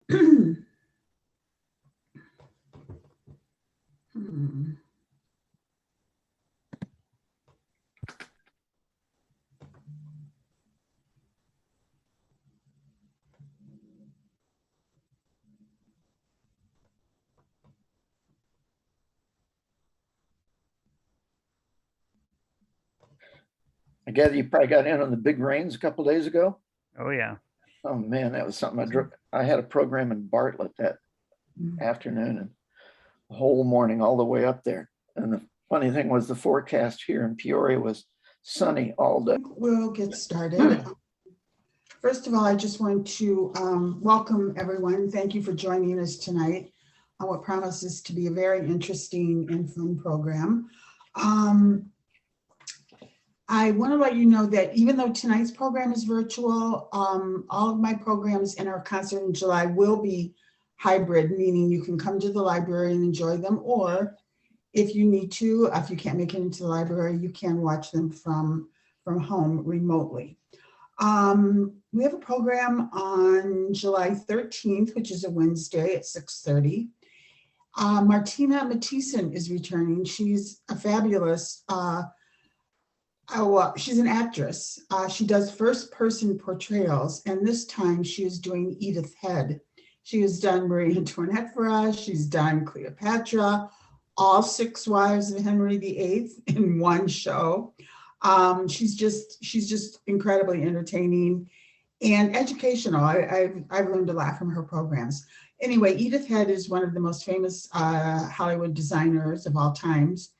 I gather you probably got in on the big rains a couple of days ago. Oh yeah. Oh man, that was something. I had a program in Bartlett that afternoon and the whole morning all the way up there. And the funny thing was the forecast here in Peoria was sunny all day. We'll get started. First of all, I just want to welcome everyone. Thank you for joining us tonight on what promises to be a very interesting and fun program. I want to let you know that even though tonight's program is virtual, all of my programs in our concert in July will be hybrid, meaning you can come to the library and enjoy them, or if you need to, if you can't make it into the library, you can watch them from home remotely. We have a program on July 13th, which is a Wednesday at 6:30. Martina Mathieson is returning. She's a fabulous, she's an actress. She does first-person portrayals, and this time she is doing Edith Head. She has done Marie Antoinette for us. She's done Cleopatra, all 6 wives of Henry VIII in one show. She's just incredibly entertaining and educational. I've learned a lot from her programs. Anyway, Edith Head is one of the most famous Hollywood designers of all times,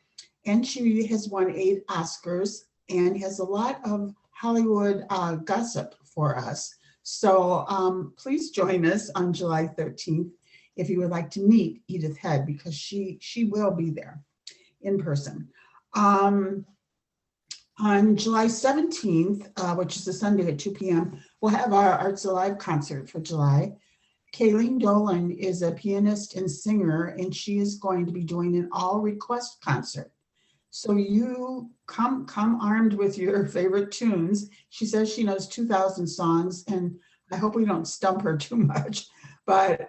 and she has won 8 Oscars and has a lot of Hollywood gossip for us. So please join us on July 13th if you would like to meet Edith Head, because she will be there in person. On July 17th, which is a Sunday at 2 p.m., we'll have our Arts Alive concert for July. Kayleen Dolan is a pianist and singer, and she is going to be doing an all-request concert. So you come armed with your favorite tunes. She says she knows 2,000 songs, and I hope we don't stump her too much, but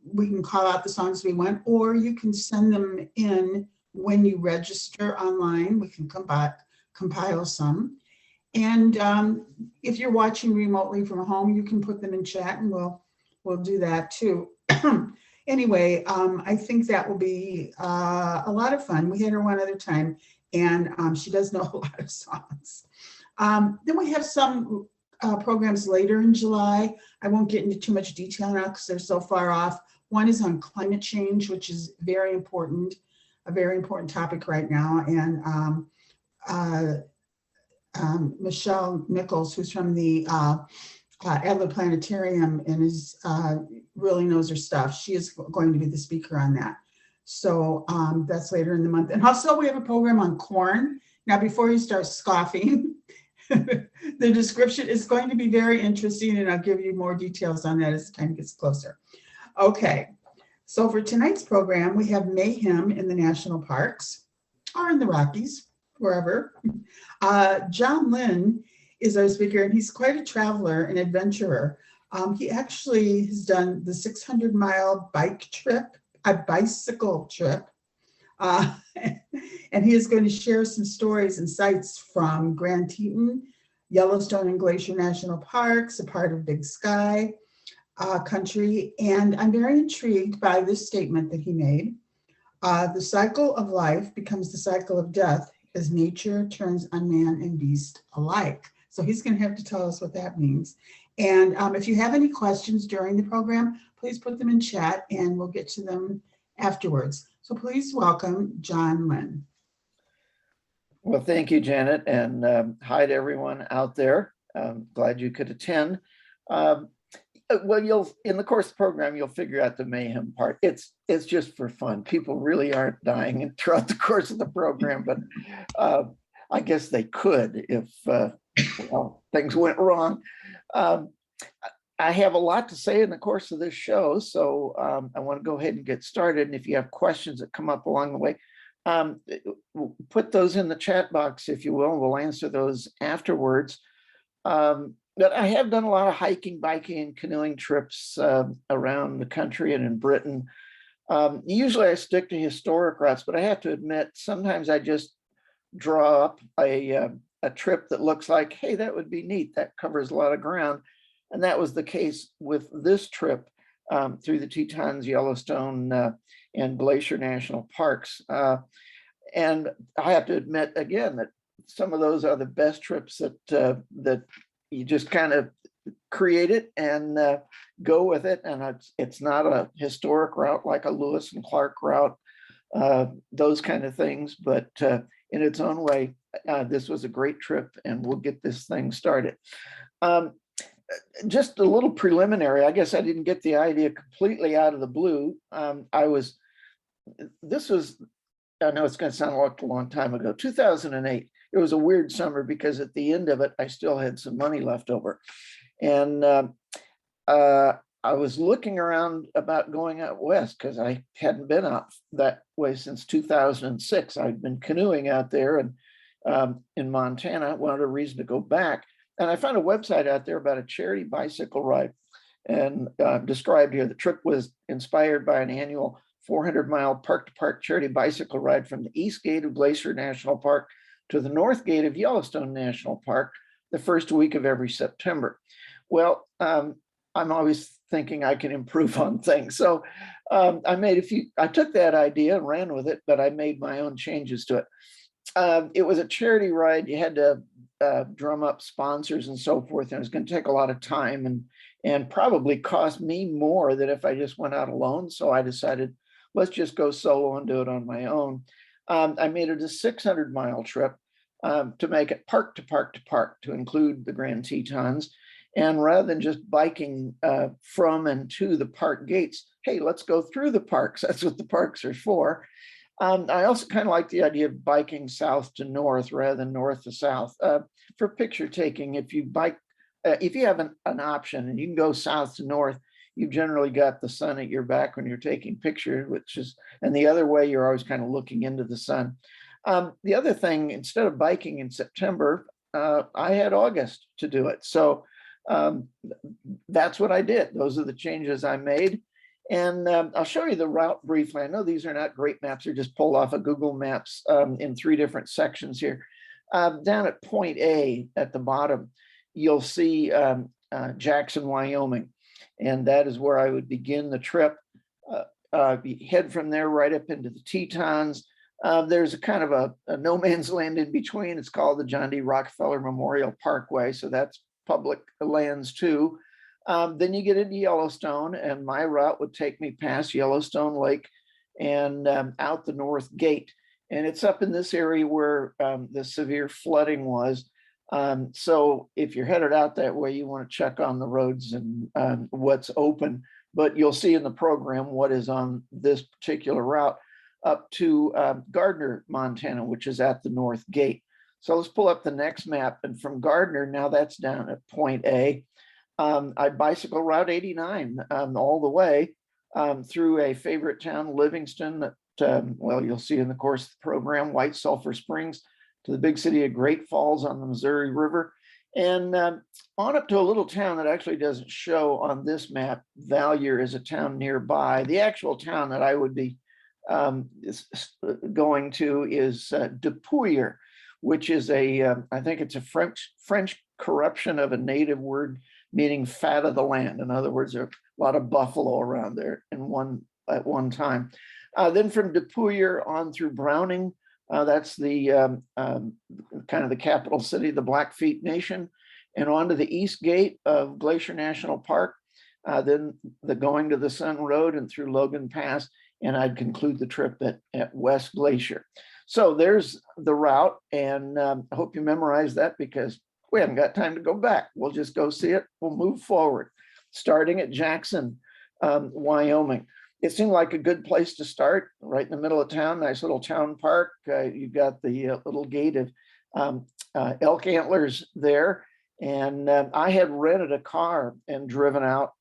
we can call out the songs we want, or you can send them in when you register online. We can compile some. And if you're watching remotely from home, you can put them in chat, and we'll do that too. Anyway, I think that will be a lot of fun. We had her one other time, and she does know a lot of songs. Then we have some programs later in July. I won't get into too much detail now because they're so far off. One is on climate change, which is very important, a very important topic right now. And Michelle Nichols, who's from the Adler Planetarium and is really knows her stuff. She is going to be the speaker on that. So that's later in the month. And also we have a program on corn. Now, before you start scoffing, the description is going to be very interesting, and I'll give you more details on that as time gets closer. Okay, so for tonight's program, we have Mayhem in the national parks or in the Rockies, wherever. John Lynn is our speaker, and he's quite a traveler and adventurer. He actually has done the 600-mile bicycle trip. And he is going to share some stories and sights from Grand Teton, Yellowstone and Glacier National Parks, a part of Big Sky country. And I'm very intrigued by this statement that he made. The cycle of life becomes the cycle of death as nature turns on man and beast alike. So he's going to have to tell us what that means. And if you have any questions during the program, please put them in chat and we'll get to them afterwards. So please welcome John Lynn. Well, thank you, Janet, and hi to everyone out there. Glad you could attend. Well, in the course of the program, you'll figure out the mayhem part. It's just for fun. People really aren't dying throughout the course of the program, but I guess they could if things went wrong. I have a lot to say in the course of this show, so I want to go ahead and get started. And if you have questions that come up along the way, put those in the chat box, if you will. We'll answer those afterwards. But I have done a lot of hiking, biking, and canoeing trips around the country and in Britain. Usually I stick to historic routes, but I have to admit, sometimes I just draw up a trip that looks like, hey, that would be neat. That covers a lot of ground. And that was the case with this trip through the Tetons, Yellowstone, and Glacier National Parks. And I have to admit again that some of those are the best trips that you just kind of create it and go with it. And it's not a historic route like a Lewis and Clark route, those kind of things, but in its own way, this was a great trip, and we'll get this thing started. Just a little preliminary, I guess I didn't get the idea completely out of the blue. This was, I know it's going to sound like a long time ago, 2008. It was a weird summer because at the end of it, I still had some money left over. And I was looking around about going out west because I hadn't been out that way since 2006. I'd been canoeing out there and in Montana, wanted a reason to go back. And I found a website out there about a charity bicycle ride, and described here. The trip was inspired by an annual 400-mile park-to-park charity bicycle ride from the east gate of Glacier National Park to the north gate of Yellowstone National Park the first week of every September. Well, I'm always thinking I can improve on things. So I took that idea and ran with it, but I made my own changes to it. It was a charity ride. You had to drum up sponsors and so forth. And it was going to take a lot of time and probably cost me more than if I just went out alone. So I decided, let's just go solo and do it on my own. I made it a 600-mile trip to make it park to park to park, to include the Grand Tetons. And rather than just biking from and to the park gates, hey, let's go through the parks. That's what the parks are for. I also kind of like the idea of biking south to north rather than north to south. For picture taking, if you bike, if you have an option and you can go south to north, you've generally got the sun at your back when you're taking pictures, and the other way, you're always kind of looking into the sun. The other thing, instead of biking in September, I had August to do it. So that's what I did. Those are the changes I made. And I'll show you the route briefly. I know these are not great maps. They're just pulled off of Google Maps in 3 different sections here. Down at point A at the bottom, you'll see Jackson, Wyoming. And that is where I would begin the trip. Head from there right up into the Tetons. There's a kind of a no man's land in between. It's called the John D. Rockefeller Memorial Parkway. So that's public lands too. Then you get into Yellowstone, and my route would take me past Yellowstone Lake and out the north gate. And it's up in this area where the severe flooding was. So if you're headed out that way, you want to check on the roads and what's open. But you'll see in the program what is on this particular route up to Gardner, Montana, which is at the north gate. So let's pull up the next map. And from Gardner, now that's down at point A. I bicycle Route 89 all the way through a favorite town, Livingston, that, well, you'll see in the course of the program, White Sulphur Springs, to the big city of Great Falls on the Missouri River, and on up to a little town that actually doesn't show on this map. Valier is a town nearby. The actual town that I would be going to is Depouiller, which is I think it's a French corruption of a native word meaning fat of the land. In other words, there are a lot of buffalo around there at one time. Then from Depouiller on through Browning, that's the kind of the capital city, the Blackfeet Nation, and on to the east gate of Glacier National Park, then the going to the Sun Road and through Logan Pass, and I'd conclude the trip at West Glacier. So there's the route, and I hope you memorize that because we haven't got time to go back. We'll just go see it. We'll move forward, starting at Jackson, Wyoming. It seemed like a good place to start, right in the middle of town, nice little town park. You've got the little gate of elk antlers there. And I had rented a car and driven out,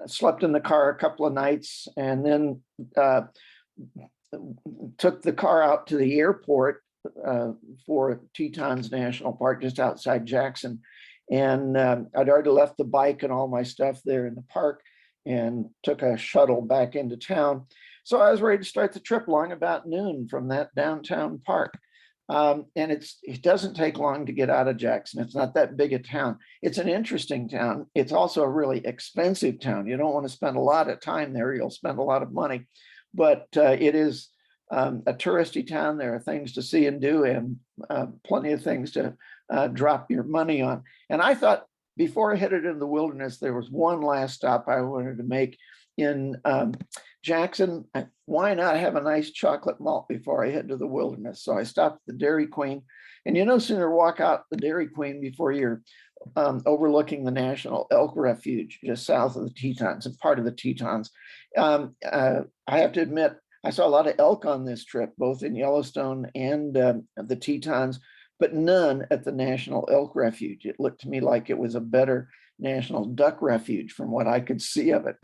slept in the car a couple of nights, and then took the car out to the airport for Tetons National Park, just outside Jackson. And I'd already left the bike and all my stuff there in the park and took a shuttle back into town. So I was ready to start the trip along about noon from that downtown park. And it doesn't take long to get out of Jackson. It's not that big a town. It's an interesting town. It's also a really expensive town. You don't want to spend a lot of time there. You'll spend a lot of money, but it is a touristy town. There are things to see and do, and plenty of things to drop your money on. And I thought before I headed into the wilderness, there was one last stop I wanted to make in Jackson. Why not have a nice chocolate malt before I head to the wilderness? So I stopped at the Dairy Queen, and you no sooner walk out the Dairy Queen before you're overlooking the National Elk Refuge just south of the Tetons and part of the Tetons. I have to admit, I saw a lot of elk on this trip, both in Yellowstone and the Tetons, but none at the National Elk Refuge. It looked to me like it was a better national duck refuge from what I could see of it.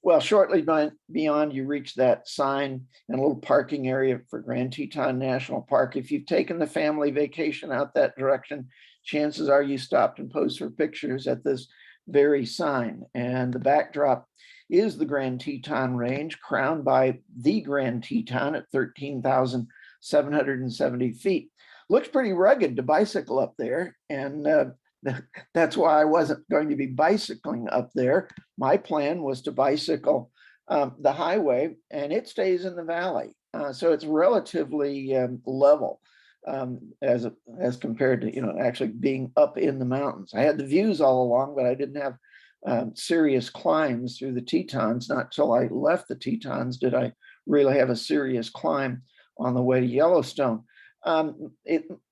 Well, shortly beyond, you reach that sign and a little parking area for Grand Teton National Park. If you've taken the family vacation out that direction, chances are you stopped and posed for pictures at this very sign. And the backdrop is the Grand Teton Range, crowned by the Grand Teton at 13,770 feet. Looks pretty rugged to bicycle up there, and that's why I wasn't going to be bicycling up there. My plan was to bicycle the highway, and it stays in the valley. So it's relatively level as compared to, actually being up in the mountains. I had the views all along, but I didn't have serious climbs through the Tetons. Not till I left the Tetons did I really have a serious climb on the way to Yellowstone.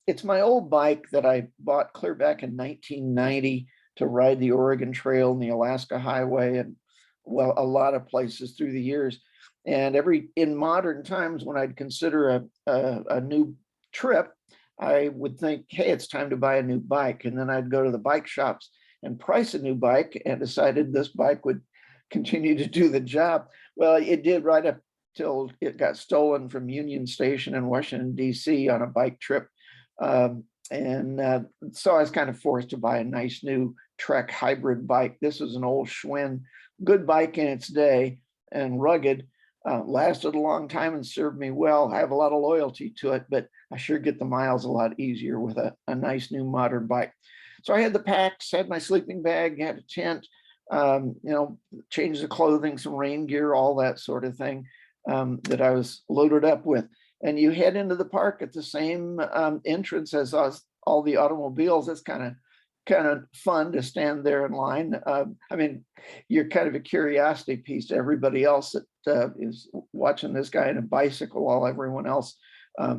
It's my old bike that I bought clear back in 1990 to ride the Oregon Trail and the Alaska Highway, and well, a lot of places through the years. And in modern times, when I'd consider a new trip, I would think, hey, it's time to buy a new bike. And then I'd go to the bike shops and price a new bike, and decided this bike would continue to do the job. Well, it did right up till it got stolen from Union Station in Washington, D.C. on a bike trip. So I was kind of forced to buy a nice new Trek hybrid bike. This was an old Schwinn, good bike in its day and rugged, lasted a long time and served me well. I have a lot of loyalty to it, but I sure get the miles a lot easier with a nice new modern bike. So I had the packs, had my sleeping bag, had a tent, change the clothing, some rain gear, all that sort of thing that I was loaded up with. And you head into the park at the same entrance as all the automobiles. It's kind of fun to stand there in line. You're kind of a curiosity piece to everybody else that is watching this guy in a bicycle while everyone else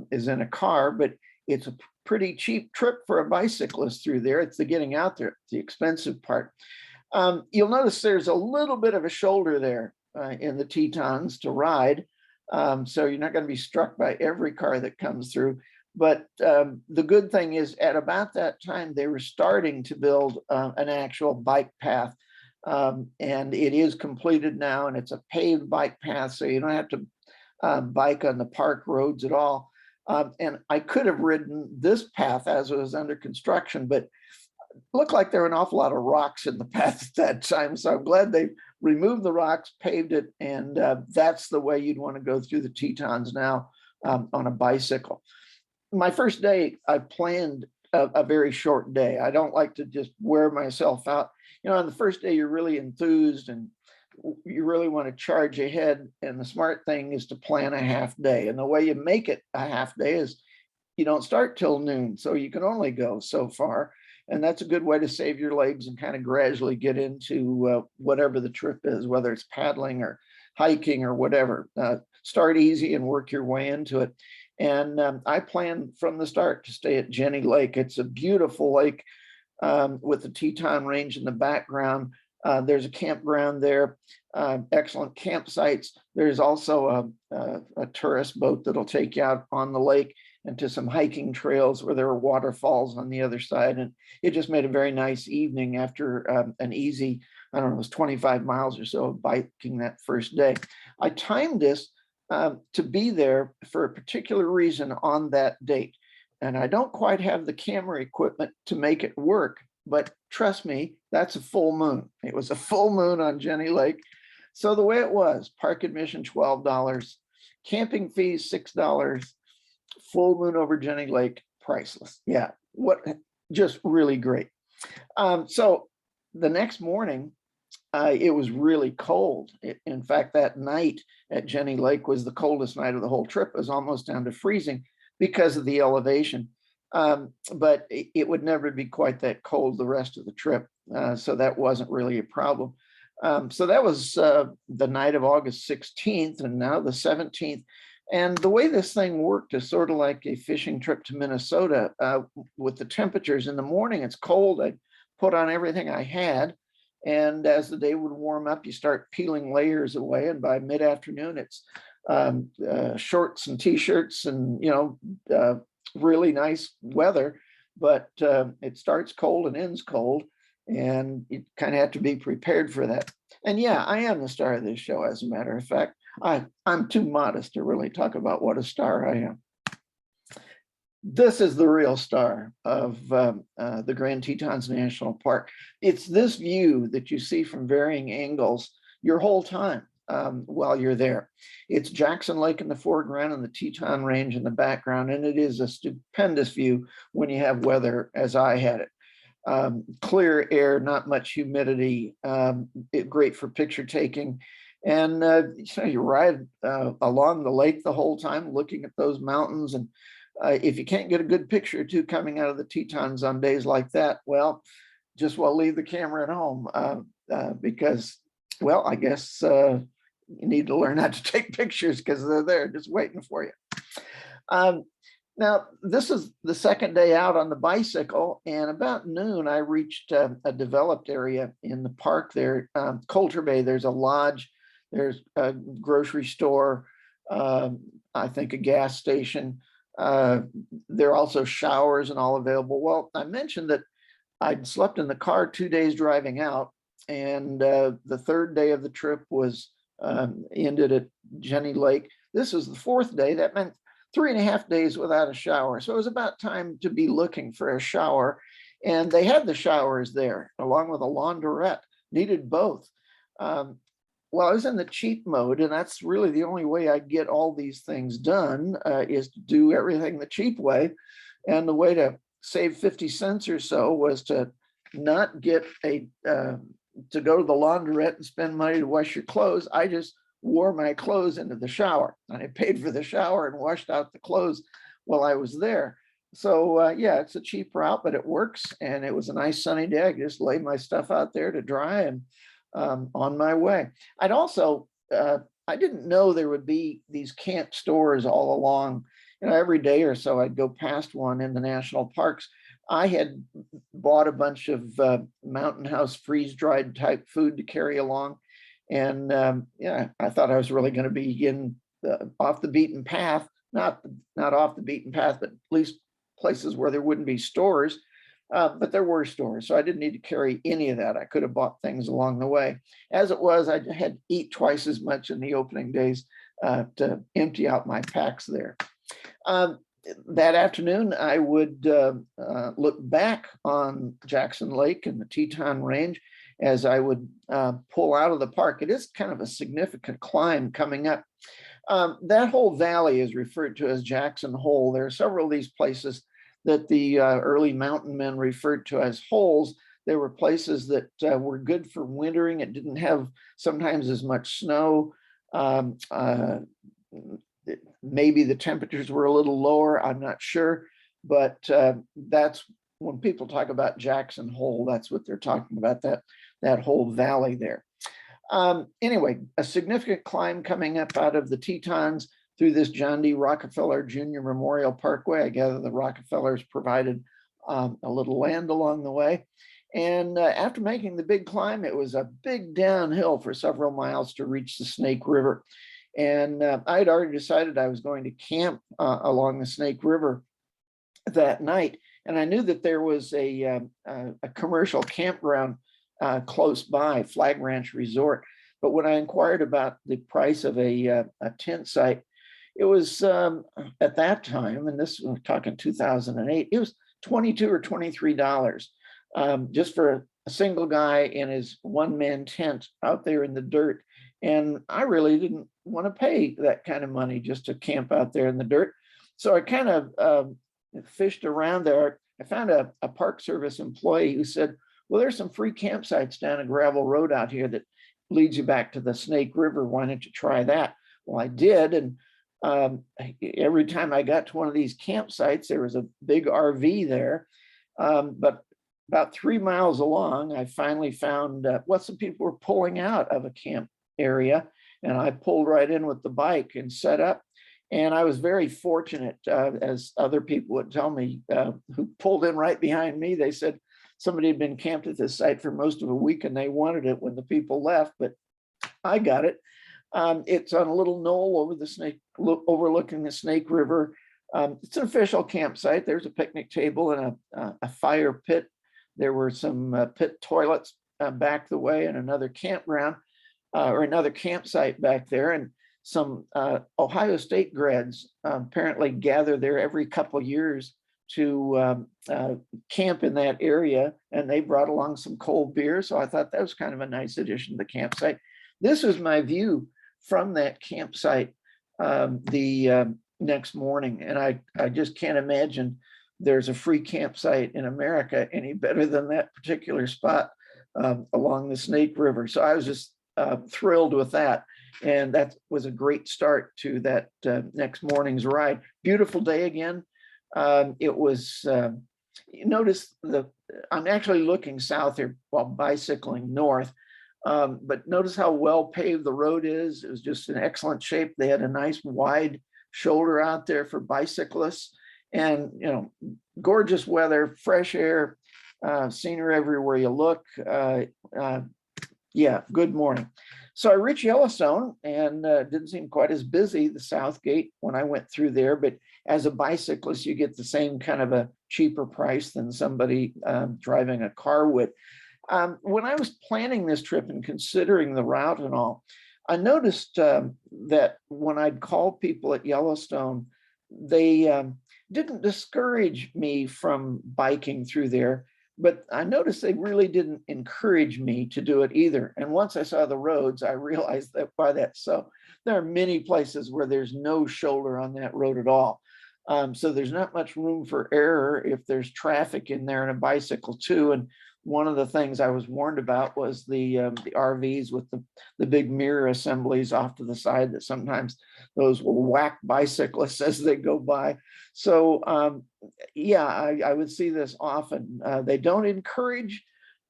is in a car. But it's a pretty cheap trip for a bicyclist through there. It's the getting out there, the expensive part. You'll notice there's a little bit of a shoulder there in the Tetons to ride. So you're not going to be struck by every car that comes through. But the good thing is, at about that time, they were starting to build an actual bike path. And it is completed now, and it's a paved bike path, so you don't have to bike on the park roads at all. And I could have ridden this path as it was under construction, but looked like there were an awful lot of rocks in the path at that time. So I'm glad they removed the rocks, paved it, and that's the way you'd want to go through the Tetons now on a bicycle. My first day, I planned a very short day. I don't like to just wear myself out. On the first day, you're really enthused and you really want to charge ahead. And the smart thing is to plan a half day. And the way you make it a half day is you don't start till noon. So you can only go so far. And that's a good way to save your legs and kind of gradually get into whatever the trip is, whether it's paddling or hiking or whatever. Start easy and work your way into it. And I planned from the start to stay at Jenny Lake. It's a beautiful lake with the Teton Range in the background. There's a campground there, excellent campsites. There's also a tourist boat that'll take you out on the lake and to some hiking trails where there are waterfalls on the other side. And it just made a very nice evening after an easy, I don't know, it was 25 miles or so of biking that first day. I timed this to be there for a particular reason on that date. And I don't quite have the camera equipment to make it work, but trust me, that's a full moon. It was a full moon on Jenny Lake. So the way it was, park admission $12, camping fees $6, full moon over Jenny Lake, priceless. Yeah, what, just really great. So the next morning, it was really cold. In fact, that night at Jenny Lake was the coldest night of the whole trip. It was almost down to freezing because of the elevation. But it would never be quite that cold the rest of the trip. So that wasn't really a problem. So that was the night of August 16th, and now the 17th. And the way this thing worked is sort of like a fishing trip to Minnesota with the temperatures. In the morning, it's cold. I put on everything I had. And as the day would warm up, you start peeling layers away. And by mid-afternoon, it's shorts and t-shirts and, really nice weather. But it starts cold and ends cold. And you kind of have to be prepared for that. And yeah, I am the star of this show, as a matter of fact. I'm too modest to really talk about what a star I am. This is the real star of the Grand Tetons National Park. It's this view that you see from varying angles your whole time while you're there. It's Jackson Lake in the foreground and the Teton Range in the background, and it is a stupendous view when you have weather as I had it. Clear air, not much humidity, great for picture taking. And you ride along the lake the whole time, looking at those mountains. And if you can't get a good picture or two coming out of the Tetons on days like that, well, just leave the camera at home because, well, I guess you need to learn how to take pictures because they're there just waiting for you. Now, this is the second day out on the bicycle, and about noon, I reached a developed area in the park there. Coulter Bay, there's a lodge, there's a grocery store, I think a gas station. There are also showers and all available. Well, I mentioned that I'd slept in the car 2 days driving out, and the third day of the trip was ended at Jenny Lake. This was the fourth day. That meant 3.5 days without a shower. So it was about time to be looking for a shower. And they had the showers there along with a laundrette, needed both. Well, I was in the cheap mode, and that's really the only way I get all these things done is to do everything the cheap way. And the way to save 50 cents or so was to not get to go to the laundrette and spend money to wash your clothes. I just wore my clothes into the shower, and I paid for the shower and washed out the clothes while I was there. So yeah, it's a cheap route, but it works. And it was a nice sunny day. I just laid my stuff out there to dry and on my way. I'd also, I didn't know there would be these camp stores all along. Every day or so I'd go past one in the national parks. I had bought a bunch of Mountain House freeze-dried type food to carry along. And yeah, I thought I was really going to be in off the beaten path, not off the beaten path, but at least places where there wouldn't be stores. But there were stores, so I didn't need to carry any of that. I could have bought things along the way. As it was, I had to eat twice as much in the opening days to empty out my packs there. That afternoon, I would look back on Jackson Lake and the Teton Range as I would pull out of the park. It is kind of a significant climb coming up. That whole valley is referred to as Jackson Hole. There are several of these places that the early mountain men referred to as holes. There were places that were good for wintering. It didn't have sometimes as much snow. Maybe the temperatures were a little lower, I'm not sure, but that's when people talk about Jackson Hole, that's what they're talking about, that whole valley there. Anyway, a significant climb coming up out of the Tetons through this John D. Rockefeller Jr. Memorial Parkway. I gather the Rockefellers provided a little land along the way. And after making the big climb, it was a big downhill for several miles to reach the Snake River. And I had already decided I was going to camp along the Snake River that night. And I knew that there was a commercial campground close by, Flag Ranch Resort. But when I inquired about the price of a tent site, it was at that time, and this we're talking 2008, it was $22 or $23 just for a single guy in his one-man tent out there in the dirt. And I really didn't want to pay that kind of money just to camp out there in the dirt. So I kind of fished around there. I found a Park Service employee who said, well, there's some free campsites down a gravel road out here that leads you back to the Snake River. Why don't you try that? Well, I did. And every time I got to one of these campsites, there was a big RV there. But about 3 miles along, I finally found what some people were pulling out of a camp area. And I pulled right in with the bike and set up. And I was very fortunate, as other people would tell me, who pulled in right behind me. They said somebody had been camped at this site for most of a week and they wanted it when the people left, but I got it. It's on a little knoll over the Snake, overlooking the Snake River. It's an official campsite. There's a picnic table and a fire pit. There were some pit toilets back the way and another campground or another campsite back there. And some Ohio State grads apparently gather there every couple of years to camp in that area. And they brought along some cold beer. So I thought that was kind of a nice addition to the campsite. This was my view from that campsite the next morning. And I just can't imagine there's a free campsite in America any better than that particular spot along the Snake River. So I was just thrilled with that. And that was a great start to that next morning's ride. Beautiful day again. It was, notice I'm actually looking south here while bicycling north. But notice how well paved the road is. It was just in excellent shape. They had a nice wide shoulder out there for bicyclists and, gorgeous weather, fresh air, scenery everywhere you look. Yeah, good morning. So I reached Yellowstone and didn't seem quite as busy, the South Gate, when I went through there. But as a bicyclist, you get the same kind of a cheaper price than somebody driving a car would. When I was planning this trip and considering the route and all, I noticed that when I'd call people at Yellowstone, they didn't discourage me from biking through there, but I noticed they really didn't encourage me to do it either. And once I saw the roads, I realized that by that. So there are many places where there's no shoulder on that road at all. So there's not much room for error if there's traffic in there and a bicycle too. And one of the things I was warned about was the RVs with the big mirror assemblies off to the side that sometimes those will whack bicyclists as they go by. So yeah, I would see this often. They don't encourage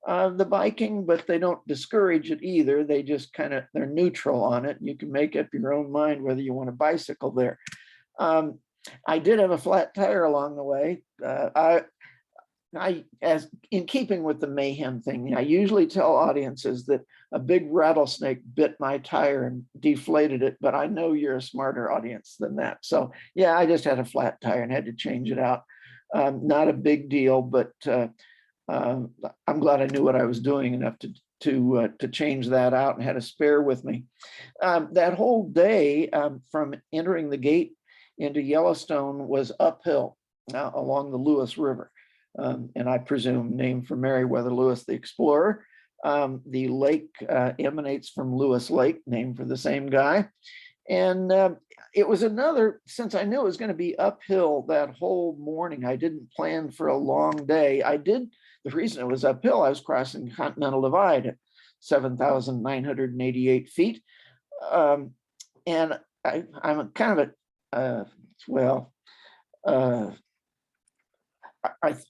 the biking, but they don't discourage it either. They just they're neutral on it. You can make up your own mind whether you want to bicycle there. I did have a flat tire along the way. As in keeping with the Mayhem thing, I usually tell audiences that a big rattlesnake bit my tire and deflated it, but I know you're a smarter audience than that. So yeah, I just had a flat tire and had to change it out. Not a big deal, but I'm glad I knew what I was doing enough to change that out and had a spare with me. That whole day from entering the gate into Yellowstone was uphill along the Lewis River. And I presume named for Meriwether Lewis, the explorer. The lake emanates from Lewis Lake, named for the same guy. And it was since I knew it was going to be uphill that whole morning, I didn't plan for a long day. The reason it was uphill, I was crossing Continental Divide at 7,988 feet. And I'm kind of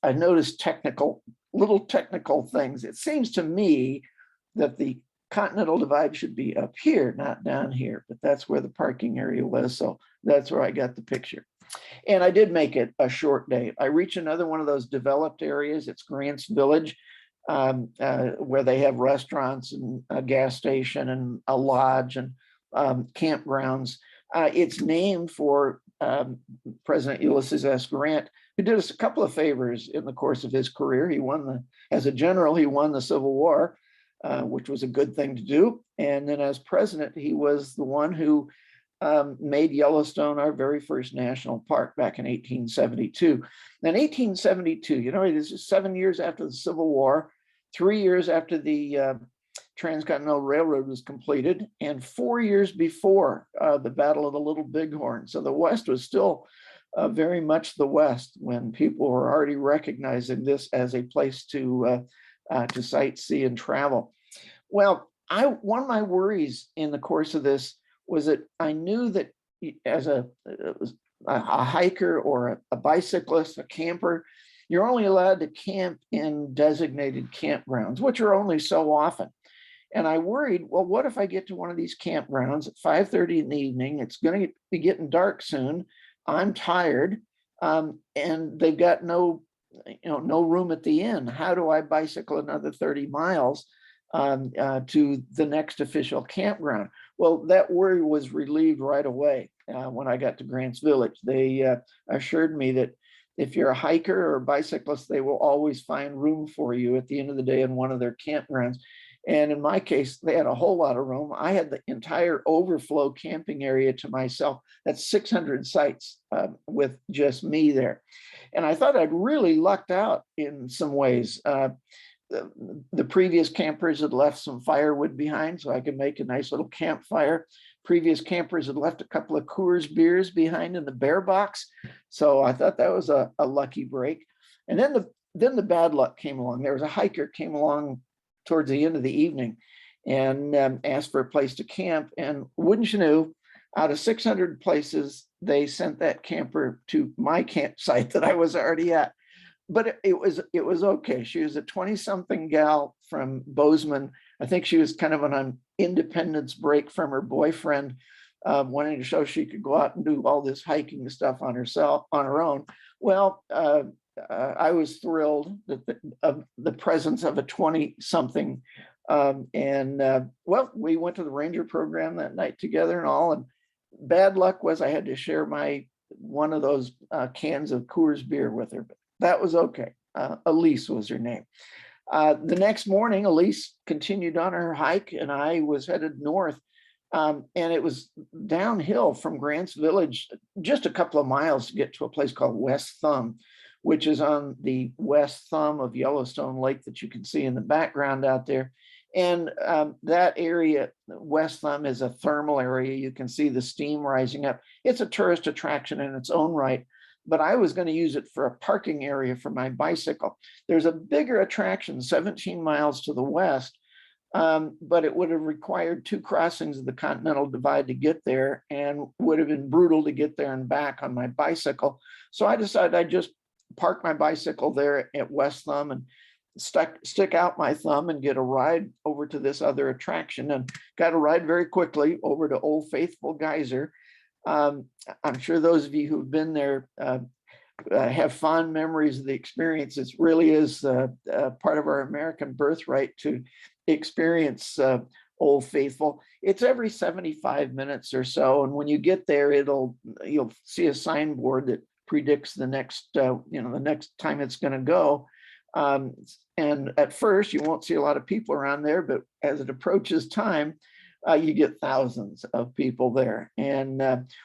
I noticed little technical things. It seems to me that the Continental Divide should be up here, not down here, but that's where the parking area was. So that's where I got the picture. And I did make it a short day. I reached another one of those developed areas. It's Grant's Village, where they have restaurants and a gas station and a lodge and campgrounds. It's named for President Ulysses S. Grant, who did us a couple of favors in the course of his career. As a general, he won the Civil War, which was a good thing to do. And then as president, he was the one who made Yellowstone our very first national park back in 1872. In 1872, you know, this is 7 years after the Civil War, 3 years after the Transcontinental Railroad was completed, and 4 years before the Battle of the Little Bighorn. So the West was still very much the West when people were already recognizing this as a place to sightsee and travel. Well, one of my worries in the course of this was that I knew that as a hiker or a bicyclist, a camper, you're only allowed to camp in designated campgrounds, which are only so often. And I worried, well, what if I get to one of these campgrounds at 5:30 in the evening? It's going to be getting dark soon. I'm tired, and they've got no room at the inn. How do I bicycle another 30 miles to the next official campground? Well, that worry was relieved right away when I got to Grants Village. They assured me that if you're a hiker or a bicyclist, they will always find room for you at the end of the day in one of their campgrounds. And in my case, they had a whole lot of room. I had the entire overflow camping area to myself. That's 600 sites with just me there. And I thought I'd really lucked out in some ways. The previous campers had left some firewood behind so I could make a nice little campfire. Previous campers had left a couple of Coors beers behind in the bear box. So I thought that was a lucky break. And then the bad luck came along. There was a hiker came along towards the end of the evening and asked for a place to camp. And wouldn't you know, out of 600 places, they sent that camper to my campsite that I was already at. But it was okay. She was a 20-something gal from Bozeman. I think she was kind of on an independence break from her boyfriend, wanting to show she could go out and do all this hiking stuff on her own. Well, I was thrilled of the presence of a 20-something. Well, we went to the Ranger program that night together and all. And bad luck was I had to share one of those cans of Coors beer with her. But that was okay. Elise was her name. The next morning, Elise continued on her hike, and I was headed north. And it was downhill from Grants Village, just a couple of miles to get to a place called West Thumb, which is on the west thumb of Yellowstone Lake that you can see in the background out there. And that area, West Thumb, is a thermal area. You can see the steam rising up. It's a tourist attraction in its own right, but I was going to use it for a parking area for my bicycle. There's a bigger attraction 17 miles to the west, but it would have required 2 crossings of the Continental Divide to get there and would have been brutal to get there and back on my bicycle. So I decided I'd just park my bicycle there at West Thumb and stick out my thumb and get a ride over to this other attraction, and got a ride very quickly over to Old Faithful Geyser. I'm sure those of you who've been there have fond memories of the experience. It really is part of our American birthright to experience Old Faithful. It's every 75 minutes or so, and when you get there, you'll see a signboard that predicts the next the next time it's going to go. And at first, you won't see a lot of people around there, but as it approaches time, you get thousands of people there. And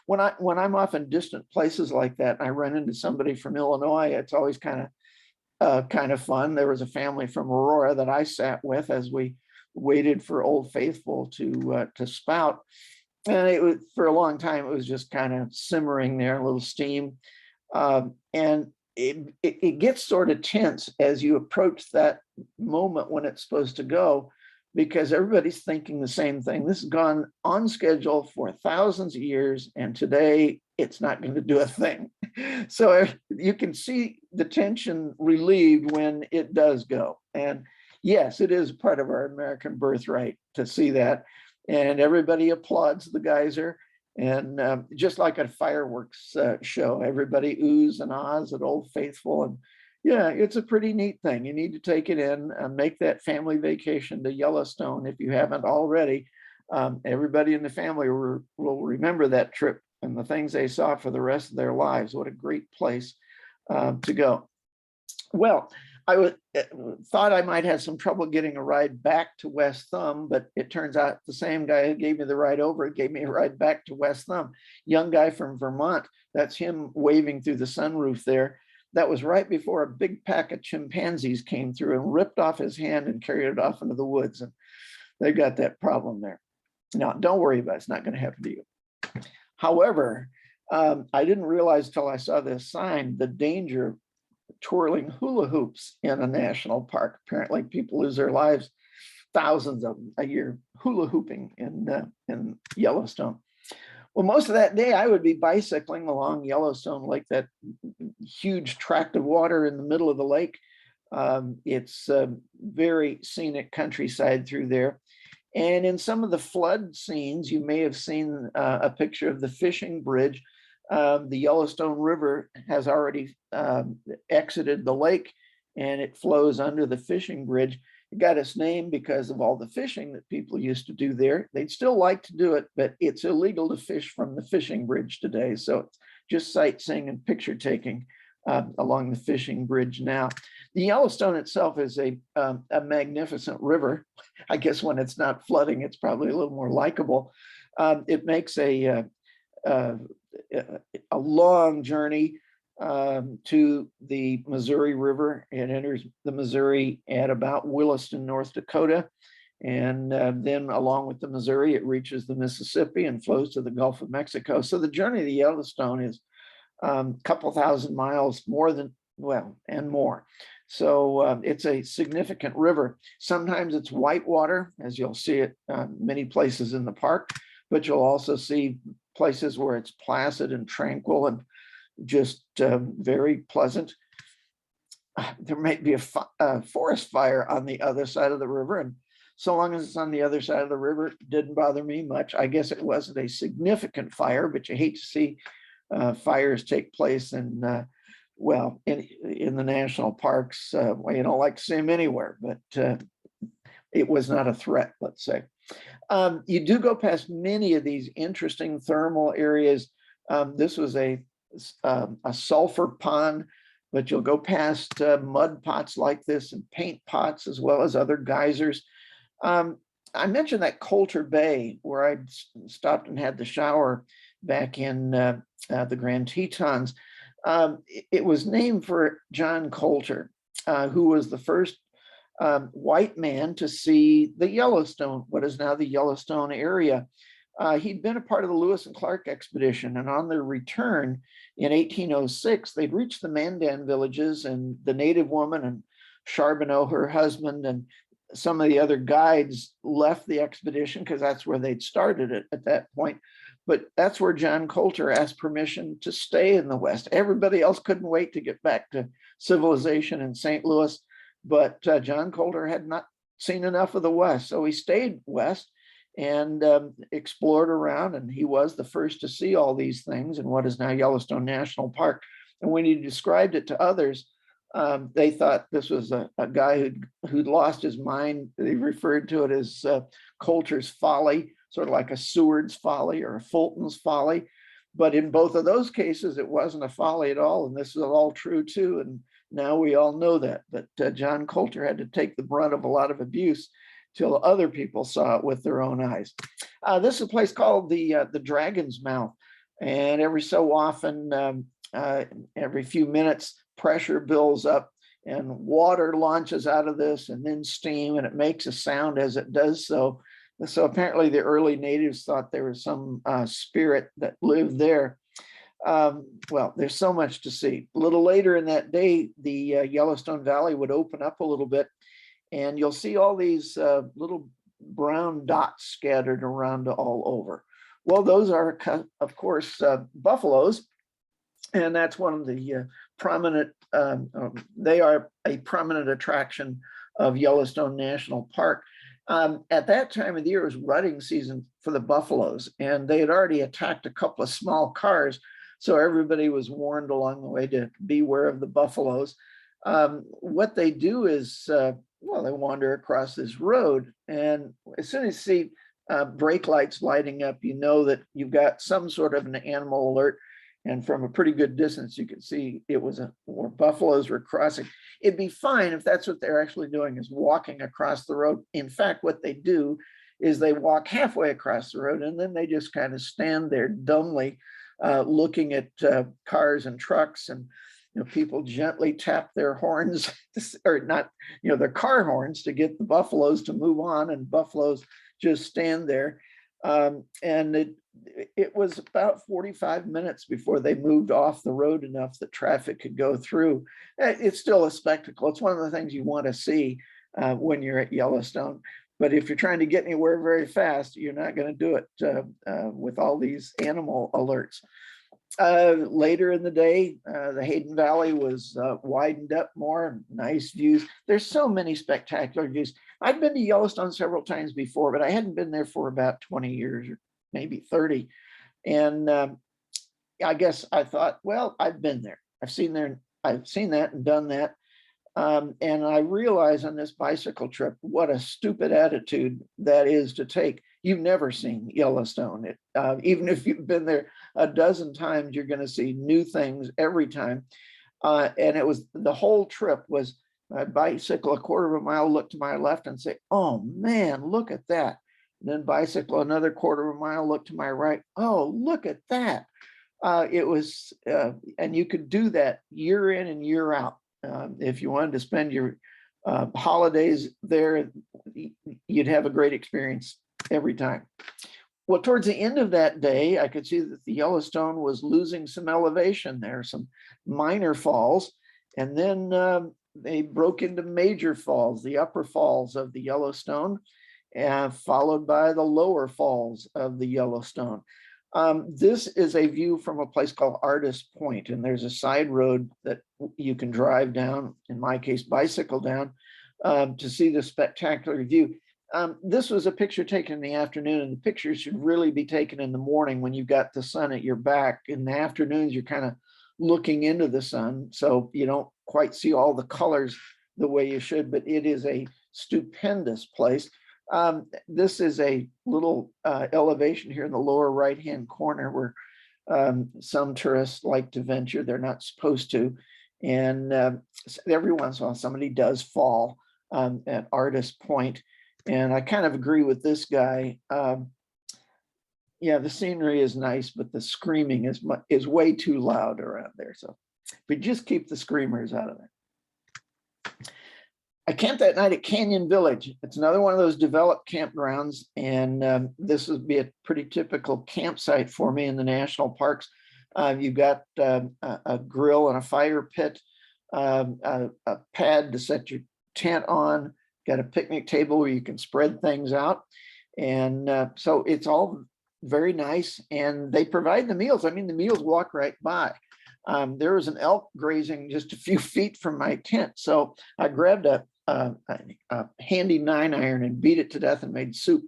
when I'm off in distant places like that, and I run into somebody from Illinois, it's always kind of fun. There was a family from Aurora that I sat with as we waited for Old Faithful to spout, and it was, for a long time, it was just kind of simmering there, a little steam, and it gets sort of tense as you approach that moment when it's supposed to go, because everybody's thinking the same thing. This has gone on schedule for thousands of years, and today it's not going to do a thing. So you can see the tension relieved when it does go. And yes, it is part of our American birthright to see that. And everybody applauds the geyser. And just like a fireworks show, everybody oohs and ahs at Old Faithful. And yeah, it's a pretty neat thing. You need to take it in and make that family vacation to Yellowstone if you haven't already. Everybody in the family will remember that trip and the things they saw for the rest of their lives. What a great place to go. Well, thought I might have some trouble getting a ride back to West Thumb, but it turns out the same guy who gave me the ride over gave me a ride back to West Thumb. Young guy from Vermont. That's him waving through the sunroof there. That was right before a big pack of chimpanzees came through and ripped off his hand and carried it off into the woods. And they got that problem there. Now, don't worry about it. It's not going to happen to you. However, I didn't realize till I saw this sign, the danger of twirling hula hoops in a national park. Apparently people lose their lives, thousands of them a year, hula hooping in Yellowstone. Well, most of that day I would be bicycling along Yellowstone Lake, that huge tract of water in the middle of the lake. It's a very scenic countryside through there. And in some of the flood scenes, you may have seen a picture of the fishing bridge. The Yellowstone River has already exited the lake and it flows under the fishing bridge. It got its name because of all the fishing that people used to do there. They'd still like to do it, but it's illegal to fish from the fishing bridge today. So it's just sightseeing and picture taking along the fishing bridge now. The Yellowstone itself is a magnificent river. I guess when it's not flooding, it's probably a little more likable. It makes a long journey to the Missouri River. It enters the Missouri at about Williston, North Dakota. And then along with the Missouri, it reaches the Mississippi and flows to the Gulf of Mexico. So the journey of the Yellowstone is a couple thousand miles more than, well, and more. So it's a significant river. Sometimes it's white water, as you'll see it many places in the park, but you'll also see places where it's placid and tranquil and just very pleasant. There might be a forest fire on the other side of the river, and so long as it's on the other side of the river, it didn't bother me much. I guess it wasn't a significant fire, but you hate to see fires take place in the national parks. Well, you don't like to see them anywhere, but it was not a threat, let's say. You do go past many of these interesting thermal areas. This was a sulfur pond, but you'll go past mud pots like this and paint pots, as well as other geysers. I mentioned that Coulter Bay where I stopped and had the shower back in the Grand Tetons. It was named for John Coulter, who was the first white man to see the Yellowstone, what is now the Yellowstone area. He'd been a part of the Lewis and Clark expedition, and on their return in 1806, they'd reached the Mandan villages, and the native woman and Charbonneau, her husband, and some of the other guides left the expedition because that's where they'd started it at that point. But that's where John Coulter asked permission to stay in the West. Everybody else couldn't wait to get back to civilization in St. Louis, but John Coulter had not seen enough of the West. So he stayed West and explored around, and he was the first to see all these things in what is now Yellowstone National Park. And when he described it to others, they thought this was a guy who'd lost his mind. They referred to it as Coulter's folly, sort of like a Seward's folly or a Fulton's folly. But in both of those cases, it wasn't a folly at all. And this is all true too. And now we all know that. But John Coulter had to take the brunt of a lot of abuse till other people saw it with their own eyes. This is a place called the Dragon's Mouth. And every so often, every few minutes, pressure builds up and water launches out of this, and then steam, and it makes a sound as it does so. So apparently the early natives thought there was some spirit that lived there. Well, there's so much to see. A little later in that day, the Yellowstone Valley would open up a little bit, and you'll see all these little brown dots scattered around all over. Well, those are, of course, buffaloes. And that's one of the prominent, they are a prominent attraction of Yellowstone National Park. At that time of the year, it was rutting season for the buffaloes, and they had already attacked a couple of small cars. So everybody was warned along the way to beware of the buffaloes. What they do is, well, they wander across this road, and as soon as you see brake lights lighting up, you know that you've got some sort of an animal alert. And from a pretty good distance, you could see it was where buffaloes were crossing. It'd be fine if that's what they're actually doing, is walking across the road. In fact, what they do is they walk halfway across the road, and then they just kind of stand there dumbly looking at cars and trucks, and people gently tap their horns, or not, their car horns, to get the buffaloes to move on, and buffaloes just stand there. And it was about 45 minutes before they moved off the road enough that traffic could go through. It's still a spectacle. It's one of the things you want to see when you're at Yellowstone. But if you're trying to get anywhere very fast, you're not going to do it with all these animal alerts. Later in the day, the Hayden Valley was widened up more, nice views. There's so many spectacular views. I've been to Yellowstone several times before, but I hadn't been there for about 20 years or maybe 30. And I guess I thought, well, I've been there. I've seen that and done that. And I realized on this bicycle trip what a stupid attitude that is to take. You've never seen Yellowstone. Even if you've been there a dozen times, you're going to see new things every time. And it was, the whole trip was, I'd bicycle a quarter of a mile, look to my left and say, oh man, look at that. And then bicycle another quarter of a mile, look to my right. Oh, look at that. It was, and you could do that year in and year out. If you wanted to spend your holidays there, you'd have a great experience every time. Well, towards the end of that day, I could see that the Yellowstone was losing some elevation there, some minor falls, and then they broke into major falls, the upper falls of the Yellowstone, followed by the lower falls of the Yellowstone. This is a view from a place called Artist Point, and there's a side road that you can drive down, in my case, bicycle down, to see the spectacular view. This was a picture taken in the afternoon, and the picture should really be taken in the morning when you've got the sun at your back. In the afternoons, you're kind of looking into the sun, so you don't quite see all the colors the way you should, but it is a stupendous place. This is a little elevation here in the lower right-hand corner where some tourists like to venture. They're not supposed to. And every once in a while, somebody does fall at Artist Point. And I kind of agree with this guy. Yeah, the scenery is nice, but the screaming is way too loud around there. So we just keep the screamers out of there. I camped that night at Canyon Village. It's another one of those developed campgrounds, and this would be a pretty typical campsite for me in the national parks. You've got a grill and a fire pit, a pad to set your tent on, got a picnic table where you can spread things out. And so it's all very nice, and they provide the meals. I mean, the meals walk right by. There was an elk grazing just a few feet from my tent. So I grabbed a handy 9-iron and beat it to death and made soup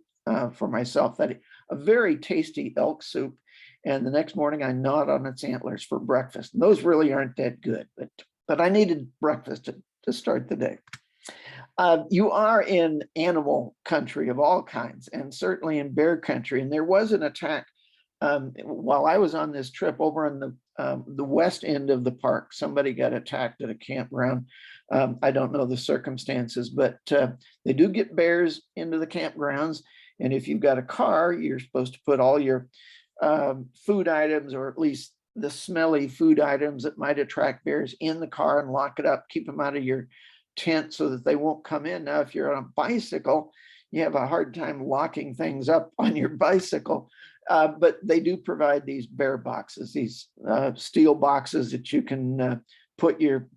for myself. A very tasty elk soup. And the next morning I gnawed on its antlers for breakfast. And those really aren't that good, but I needed breakfast to start the day. You are in animal country of all kinds, and certainly in bear country. And there was an attack while I was on this trip over on the west end of the park. Somebody got attacked at a campground. I don't know the circumstances, but they do get bears into the campgrounds. And if you've got a car, you're supposed to put all your food items, or at least the smelly food items that might attract bears, in the car and lock it up, keep them out of your tent so that they won't come in. Now, if you're on a bicycle, you have a hard time locking things up on your bicycle. But they do provide these bear boxes, these steel boxes that you can put your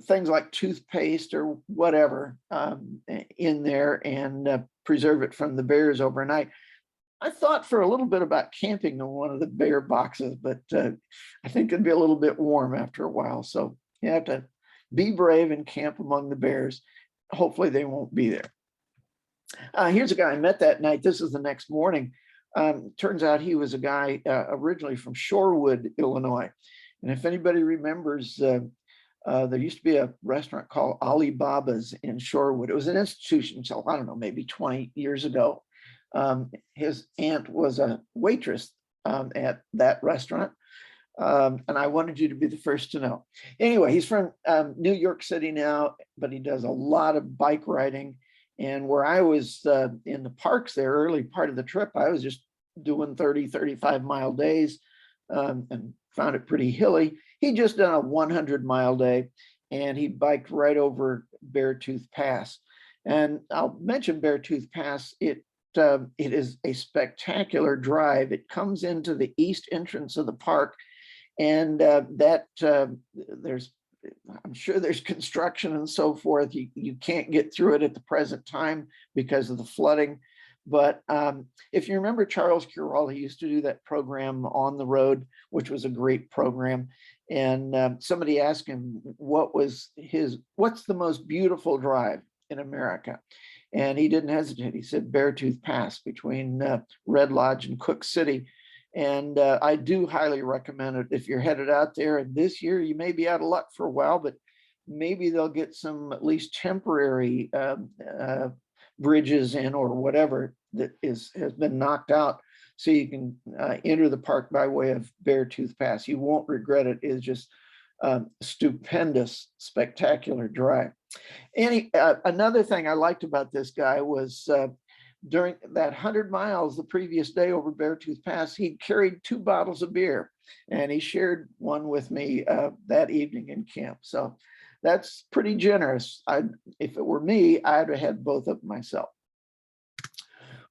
things like toothpaste or whatever in there and preserve it from the bears overnight. I thought for a little bit about camping in one of the bear boxes, but I think it'd be a little bit warm after a while. So you have to be brave and camp among the bears. Hopefully they won't be there. Here's a guy I met that night. This is the next morning. Turns out he was a guy originally from Shorewood, Illinois. And if anybody remembers, there used to be a restaurant called Alibaba's in Shorewood. It was an institution, so I don't know, maybe 20 years ago. His aunt was a waitress at that restaurant. And I wanted you to be the first to know. Anyway, he's from New York City now, but he does a lot of bike riding. And where I was in the parks there, early part of the trip, I was just doing 30, 35-mile days and found it pretty hilly. He just done a 100-mile day, and he biked right over Beartooth Pass. And I'll mention Beartooth Pass. It is a spectacular drive. It comes into the east entrance of the park, and I'm sure there's construction and so forth. You can't get through it at the present time because of the flooding. But if you remember Charles Curall, he used to do that program On the Road, which was a great program. And somebody asked him, what's the most beautiful drive in America? And he didn't hesitate. He said Beartooth Pass between Red Lodge and Cook City. And I do highly recommend it if you're headed out there. And this year you may be out of luck for a while, but maybe they'll get some at least temporary bridges in or whatever that has been knocked out, so you can enter the park by way of Beartooth Pass. You won't regret it. It's just stupendous, spectacular drive. Another thing I liked about this guy was during that 100 miles the previous day over Beartooth Pass, he carried 2 bottles of beer, and he shared one with me that evening in camp. So that's pretty generous. If it were me, I'd have had both of them myself.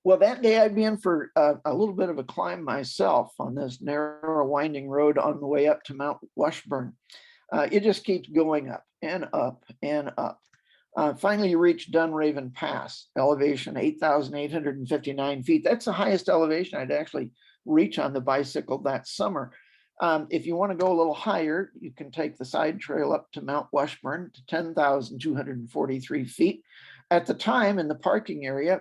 Well, that day I'd be in for a little bit of a climb myself on this narrow winding road on the way up to Mount Washburn. It just keeps going up and up and up. Finally, you reach Dunraven Pass, elevation 8,859 feet. That's the highest elevation I'd actually reach on the bicycle that summer. If you want to go a little higher, you can take the side trail up to Mount Washburn to 10,243 feet. At the time in the parking area,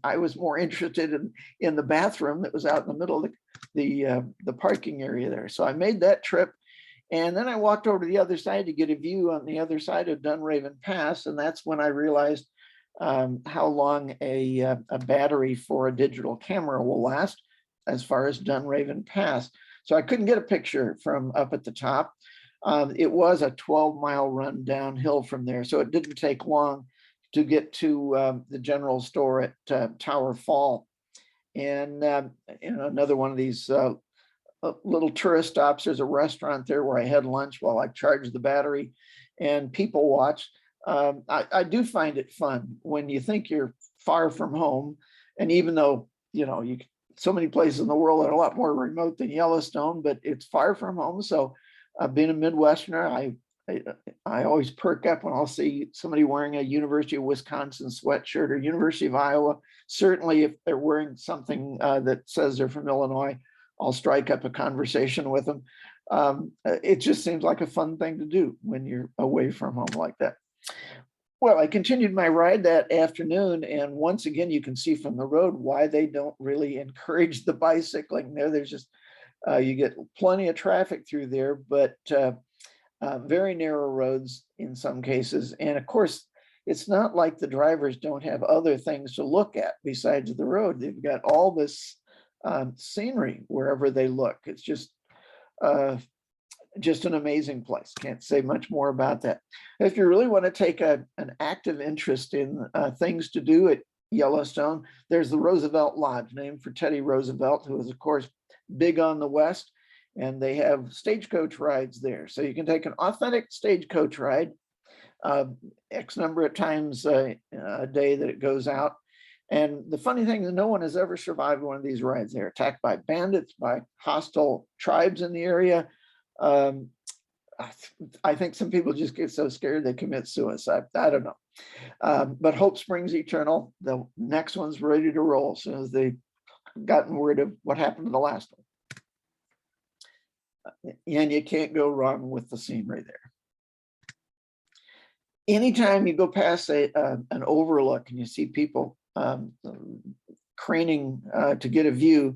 I was more interested in the bathroom that was out in the middle of the parking area there. So I made that trip. And then I walked over to the other side to get a view on the other side of Dunraven Pass. And that's when I realized how long a battery for a digital camera will last as far as Dunraven Pass. So I couldn't get a picture from up at the top. It was a 12-mile run downhill from there. So it didn't take long to get to the general store at Tower Fall. And another one of these little tourist stops. There's a restaurant there where I had lunch while I charged the battery and people watch. I do find it fun when you think you're far from home. And even though, so many places in the world are a lot more remote than Yellowstone, but it's far from home. So being a Midwesterner, I always perk up when I'll see somebody wearing a University of Wisconsin sweatshirt or University of Iowa. Certainly if they're wearing something that says they're from Illinois, I'll strike up a conversation with them. It just seems like a fun thing to do when you're away from home like that. Well, I continued my ride that afternoon, and once again, you can see from the road why they don't really encourage the bicycling there. There's just, you get plenty of traffic through there, but very narrow roads in some cases. And of course, it's not like the drivers don't have other things to look at besides the road. They've got all this scenery wherever they look. It's just an amazing place. Can't say much more about that. If you really want to take an active interest in things to do at Yellowstone, there's the Roosevelt Lodge, named for Teddy Roosevelt, who was, of course, big on the West, and they have stagecoach rides there. So you can take an authentic stagecoach ride, X number of times a day that it goes out. And the funny thing is no one has ever survived one of these rides. They're attacked by bandits, by hostile tribes in the area. I think some people just get so scared they commit suicide. I don't know. But hope springs eternal. The next one's ready to roll as soon as they've gotten word of what happened to the last one. And you can't go wrong with the scenery there. Anytime you go past an overlook and you see people craning to get a view,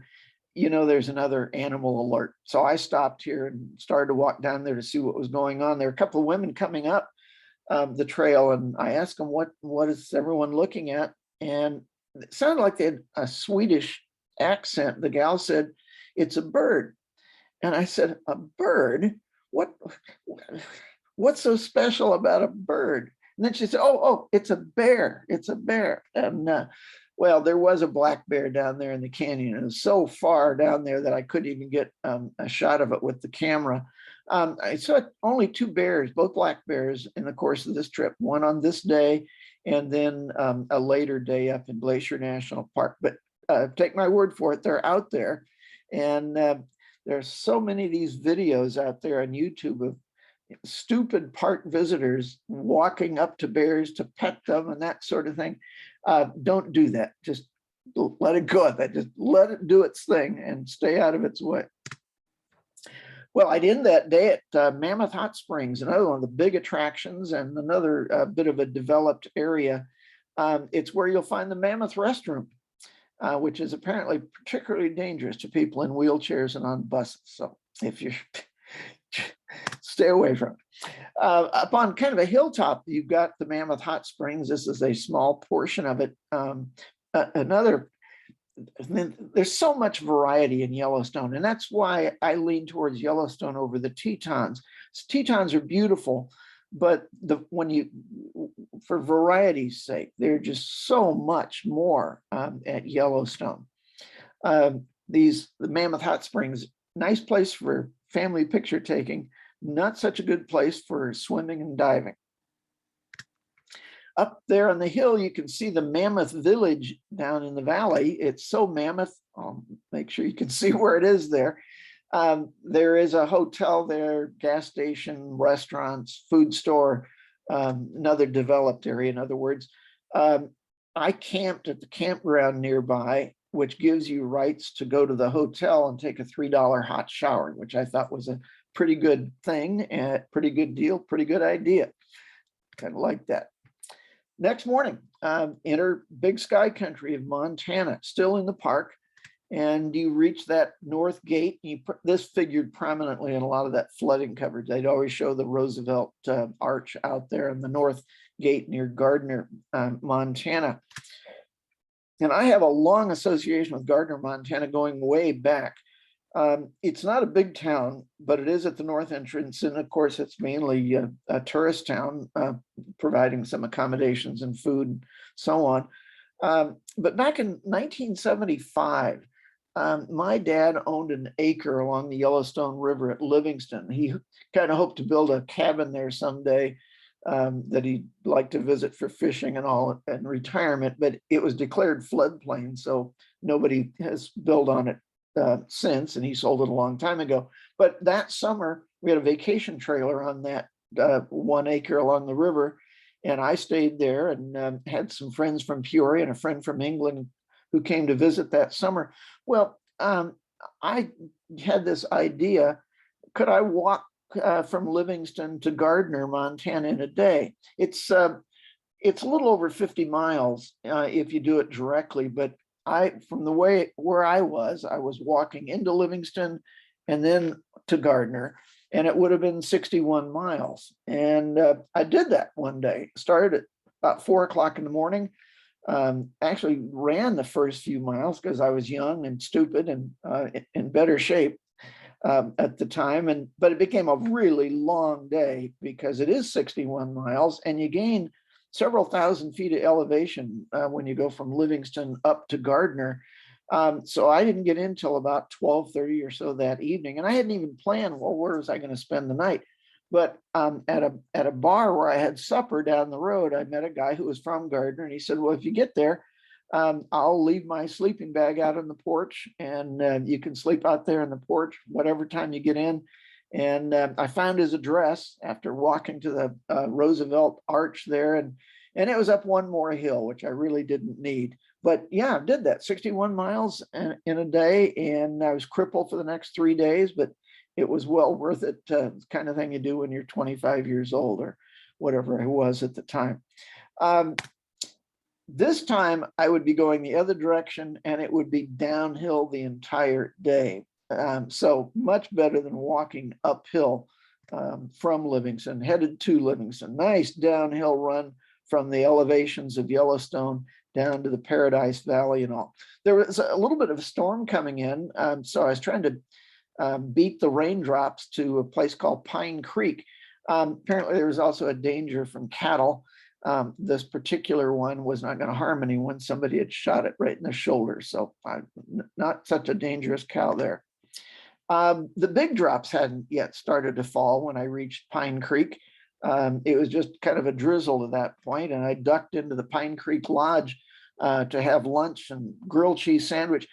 there's another animal alert. So I stopped here and started to walk down there to see what was going on. There were a couple of women coming up the trail, and I asked them, what is everyone looking at? And it sounded like they had a Swedish accent. The gal said, it's a bird. And I said, a bird? What's so special about a bird? And then she said, oh, it's a bear. It's a bear. And well, there was a black bear down there in the canyon. It was so far down there that I couldn't even get a shot of it with the camera. I saw only 2 bears, both black bears, in the course of this trip, one on this day and then a later day up in Glacier National Park. But take my word for it, they're out there. And there's so many of these videos out there on YouTube of stupid park visitors walking up to bears to pet them and that sort of thing. Don't do that. Just let it go at that. Just let it do its thing and stay out of its way. Well, I'd end that day at Mammoth Hot Springs, another one of the big attractions and another bit of a developed area. It's where you'll find the Mammoth restroom, which is apparently particularly dangerous to people in wheelchairs and on buses. So if you're stay away from it. Up on kind of a hilltop, you've got the Mammoth Hot Springs. This is a small portion of it. There's so much variety in Yellowstone, and that's why I lean towards Yellowstone over the Tetons. Tetons are beautiful, but for variety's sake, they're just so much more at Yellowstone. The Mammoth Hot Springs, nice place for family picture taking, not such a good place for swimming and diving. Up there on the hill, you can see the Mammoth Village down in the valley. It's so mammoth. I'll make sure you can see where it is there. There is a hotel there, gas station, restaurants, food store, another developed area, in other words. I camped at the campground nearby, which gives you rights to go to the hotel and take a $3 hot shower, which I thought was a pretty good thing, and pretty good deal, pretty good idea. Kind of like that. Next morning, enter Big Sky Country of Montana, still in the park, and you reach that north gate. This figured prominently in a lot of that flooding coverage. They'd always show the Roosevelt Arch out there in the north gate near Gardner, Montana. And I have a long association with Gardner, Montana, going way back. It's not a big town, but it is at the north entrance. And of course, it's mainly a tourist town, providing some accommodations and food and so on. But back in 1975, my dad owned an acre along the Yellowstone River at Livingston. He kind of hoped to build a cabin there someday that he'd like to visit for fishing and all in retirement, but it was declared floodplain, so nobody has built on it since, and he sold it a long time ago. But that summer, we had a vacation trailer on that 1 acre along the river, and I stayed there and had some friends from Peoria and a friend from England who came to visit that summer. Well, I had this idea, could I walk from Livingston to Gardner, Montana in a day? It's a little over 50 miles if you do it directly, but from the way where I was walking into Livingston and then to Gardner, and it would have been 61 miles. And I did that one day, started at about 4 o'clock in the morning, actually ran the first few miles because I was young and stupid and in better shape at the time. But it became a really long day because it is 61 miles and you gain several thousand feet of elevation when you go from Livingston up to Gardner. So I didn't get in till about 12:30 or so that evening. And I hadn't even planned, well, where was I going to spend the night? But at a bar where I had supper down the road, I met a guy who was from Gardner, and he said, well, if you get there, I'll leave my sleeping bag out on the porch and you can sleep out there on the porch, whatever time you get in. And I found his address after walking to the Roosevelt Arch there, and it was up one more hill, which I really didn't need. But yeah, I did that 61 miles in a day, and I was crippled for the next 3 days, but it was well worth it. Kind of thing you do when you're 25 years old or whatever I was at the time. This time I would be going the other direction, and it would be downhill the entire day. So much better than walking uphill from Livingston, headed to Livingston. Nice downhill run from the elevations of Yellowstone down to the Paradise Valley and all. There was a little bit of a storm coming in, so I was trying to beat the raindrops to a place called Pine Creek. Apparently there was also a danger from cattle. This particular one was not going to harm anyone. Somebody had shot it right in the shoulder. So not such a dangerous cow there. The big drops hadn't yet started to fall when I reached Pine Creek. It was just kind of a drizzle at that point, and I ducked into the Pine Creek Lodge to have lunch and grilled cheese sandwich.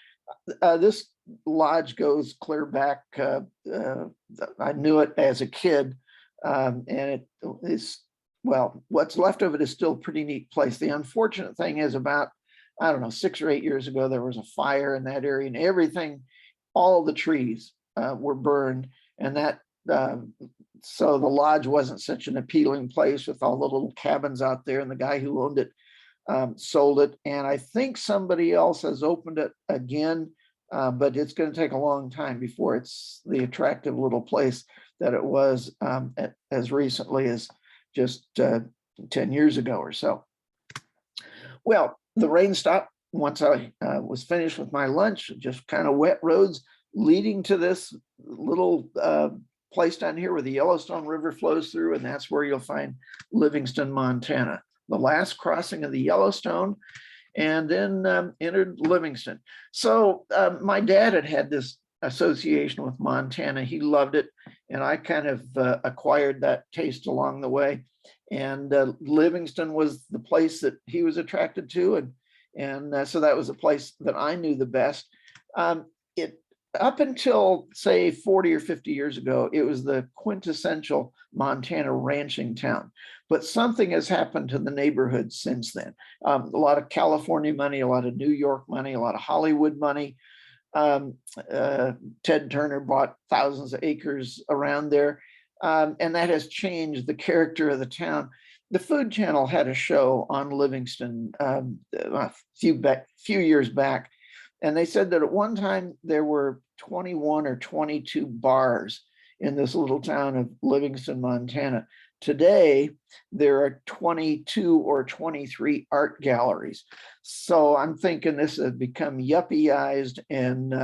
This lodge goes clear back. I knew it as a kid, and it is, well, what's left of it is still a pretty neat place. The unfortunate thing is about, I don't know, 6 or 8 years ago, there was a fire in that area and everything, all the trees were burned, and that so the lodge wasn't such an appealing place with all the little cabins out there, and the guy who owned it sold it, and I think somebody else has opened it again, but it's going to take a long time before it's the attractive little place that it was as recently as just 10 years ago or so. Well, the rain stopped once I was finished with my lunch, just kind of wet roads leading to this little place down here where the Yellowstone River flows through, and that's where you'll find Livingston, Montana, the last crossing of the Yellowstone, and then entered Livingston. So my dad had this association with Montana. He loved it, and I kind of acquired that taste along the way. And Livingston was the place that he was attracted to, and so that was a place that I knew the best. Up until, say, 40 or 50 years ago, it was the quintessential Montana ranching town. But something has happened to the neighborhood since then. A lot of California money, a lot of New York money, a lot of Hollywood money. Ted Turner bought thousands of acres around there, and that has changed the character of the town. The Food Channel had a show on Livingston a few years back, and they said that at one time there were 21 or 22 bars in this little town of Livingston, Montana. Today, there are 22 or 23 art galleries. So I'm thinking this has become yuppieized, and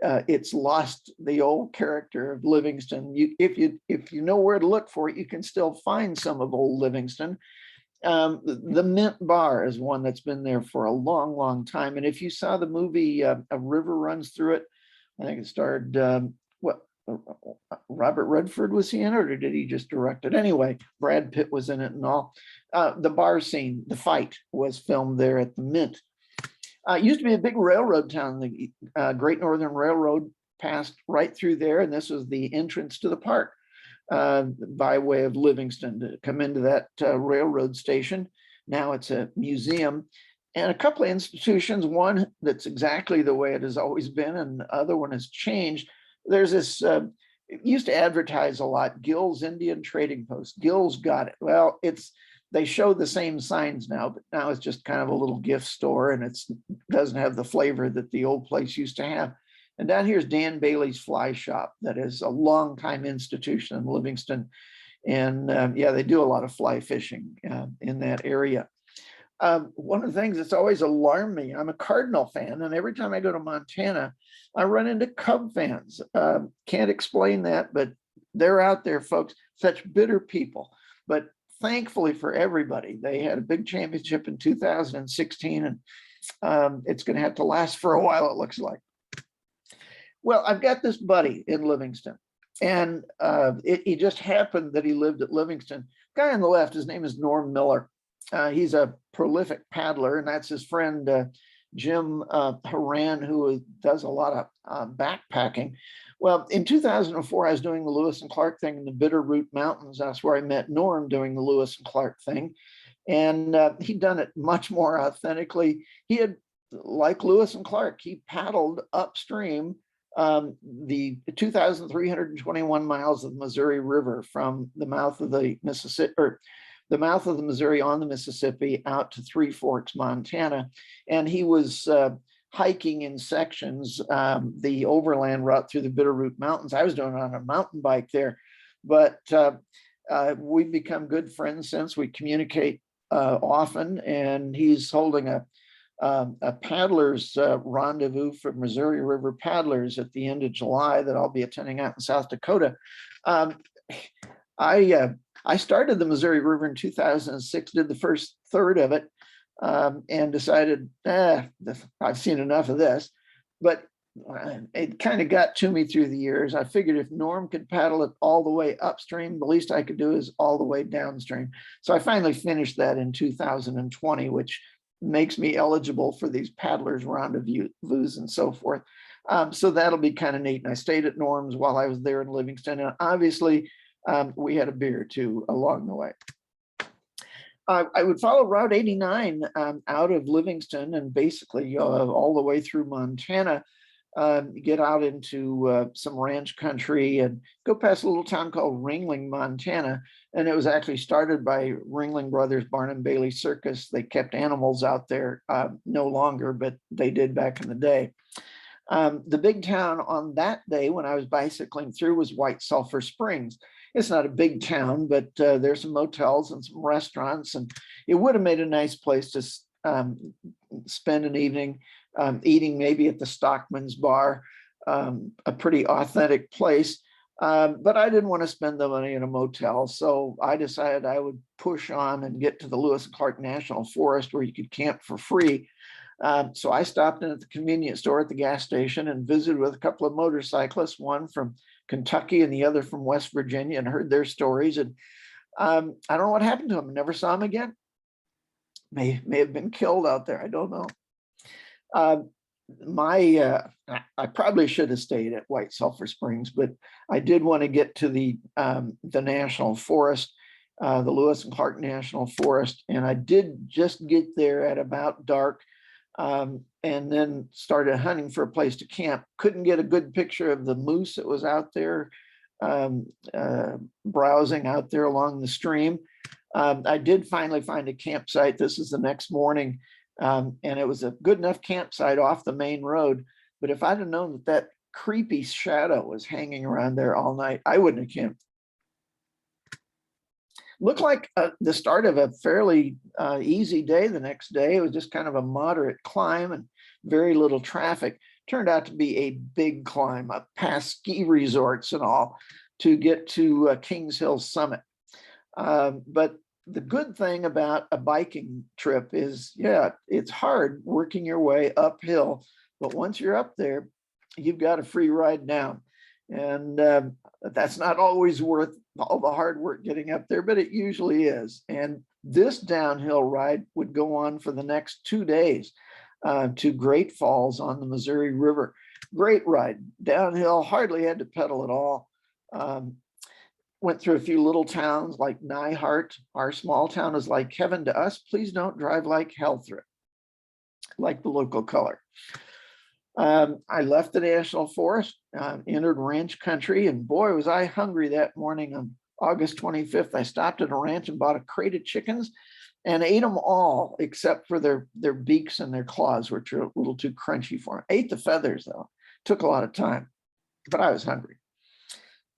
it's lost the old character of Livingston. If you know where to look for it, you can still find some of old Livingston. The Mint Bar is one that's been there for a long, long time. And if you saw the movie A River Runs Through It, I think it starred, Robert Redford, was he in it, or did he just direct it? Anyway, Brad Pitt was in it and all. The bar scene, the fight, was filmed there at the Mint. It used to be a big railroad town. The Great Northern Railroad passed right through there, and this was the entrance to the park by way of Livingston to come into that railroad station. Now it's a museum and a couple of institutions, one that's exactly the way it has always been, and the other one has changed. There's this, it used to advertise a lot, Gill's Indian Trading Post. Gill's got it. Well, they show the same signs now, but now it's just kind of a little gift store, and it doesn't have the flavor that the old place used to have. And down here's Dan Bailey's Fly Shop. That is a long-time institution in Livingston. And yeah, they do a lot of fly fishing in that area. One of the things that's always alarmed me, I'm a Cardinal fan, and every time I go to Montana, I run into Cub fans. Can't explain that, but they're out there, folks, such bitter people. But thankfully for everybody, they had a big championship in 2016, and it's going to have to last for a while, it looks like. Well, I've got this buddy in Livingston, and it just happened that he lived at Livingston. Guy on the left, his name is Norm Miller. He's a prolific paddler, and that's his friend Jim Haran, who does a lot of backpacking. Well, in 2004, I was doing the Lewis and Clark thing in the Bitterroot Mountains. That's where I met Norm doing the Lewis and Clark thing. And he'd done it much more authentically. He had, like Lewis and Clark, he paddled upstream the 2,321 miles of the Missouri River from the mouth of the Mississippi, or the mouth of the Missouri on the Mississippi, out to Three Forks, Montana. And he was hiking in sections, the overland route through the Bitterroot Mountains. I was doing it on a mountain bike there, but we've become good friends since. We communicate often, and he's holding a a paddlers rendezvous for Missouri River paddlers at the end of July that I'll be attending out in South Dakota. Um, I started the Missouri River in 2006, did the first third of it, and decided, I've seen enough of this. But it kind of got to me through the years. I figured if Norm could paddle it all the way upstream, the least I could do is all the way downstream. So I finally finished that in 2020, which makes me eligible for these paddlers rendezvous and so forth. So that'll be kind of neat. And I stayed at Norm's while I was there in Livingston. And obviously, we had a beer or two along the way. I would follow Route 89 out of Livingston and basically all the way through Montana, get out into some ranch country and go past a little town called Ringling, Montana. And it was actually started by Ringling Brothers Barnum Bailey Circus. They kept animals out there, no longer, but they did back in the day. The big town on that day when I was bicycling through was White Sulphur Springs. It's not a big town, but there's some motels and some restaurants, and it would have made a nice place to spend an evening eating maybe at the Stockman's Bar, a pretty authentic place. But I didn't want to spend the money in a motel, so I decided I would push on and get to the Lewis and Clark National Forest where you could camp for free. So I stopped in at the convenience store at the gas station and visited with a couple of motorcyclists, one from Kentucky and the other from West Virginia, and heard their stories. And I don't know what happened to them. I never saw them again. May have been killed out there. I don't know. I probably should have stayed at White Sulphur Springs, but I did want to get to the national forest, the Lewis and Clark National Forest, and I did just get there at about dark. And then started hunting for a place to camp. Couldn't get a good picture of the moose that was out there browsing out there along the stream. I did finally find a campsite. This is the next morning, and it was a good enough campsite off the main road. But if I'd have known that that creepy shadow was hanging around there all night, I wouldn't have camped. Looked like the start of a fairly easy day the next day. It was just kind of a moderate climb and very little traffic. Turned out to be a big climb up past ski resorts and all to get to Kings Hill Summit. But the good thing about a biking trip is, yeah, it's hard working your way uphill, but once you're up there, you've got a free ride down. And that's not always worth all the hard work getting up there, but it usually is. And this downhill ride would go on for the next 2 days to Great Falls on the Missouri River. Great ride, downhill, hardly had to pedal at all. Went through a few little towns like Nyhart. Our small town is like heaven to us. Please don't drive like hell through it, like the local color. I left the national forest, entered ranch country, and boy, was I hungry that morning on August 25th. I stopped at a ranch and bought a crate of chickens and ate them all except for their beaks and their claws, which are a little too crunchy for me. Ate the feathers though. Took a lot of time, but I was hungry.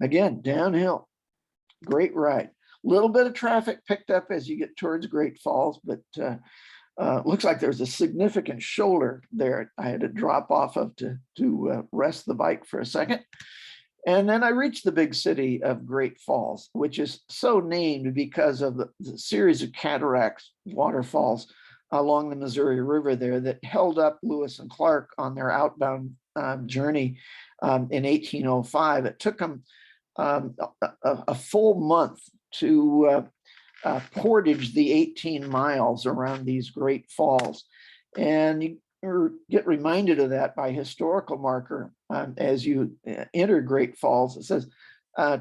Again, downhill, great ride. Little bit of traffic picked up as you get towards Great Falls, but looks like there's a significant shoulder there I had to drop off of to rest the bike for a second. And then I reached the big city of Great Falls, which is so named because of the series of cataracts, waterfalls along the Missouri River there that held up Lewis and Clark on their outbound journey in 1805. It took them a full month to portage the 18 miles around these great falls. And you get reminded of that by historical marker as you enter Great Falls. It says,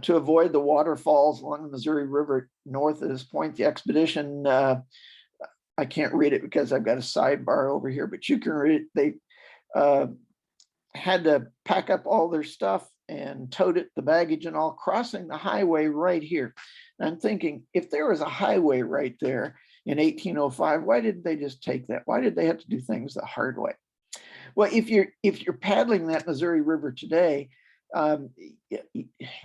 to avoid the waterfalls along the Missouri River north of this point, the expedition, I can't read it because I've got a sidebar over here, but you can read it. They had to pack up all their stuff and towed it, the baggage and all, crossing the highway right here. And I'm thinking, if there was a highway right there in 1805, why didn't they just take that? Why did they have to do things the hard way? Well, if you're paddling that Missouri River today,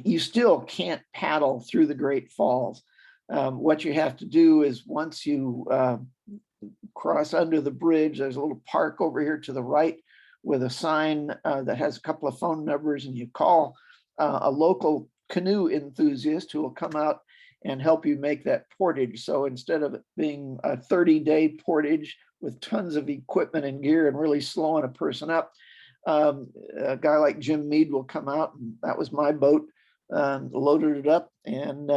you still can't paddle through the Great Falls. What you have to do is once you cross under the bridge. There's a little park over here to the right with a sign that has a couple of phone numbers, and you call a local canoe enthusiast who will come out and help you make that portage. So instead of it being a 30-day portage with tons of equipment and gear and really slowing a person up, a guy like Jim Mead will come out, and that was my boat, loaded it up and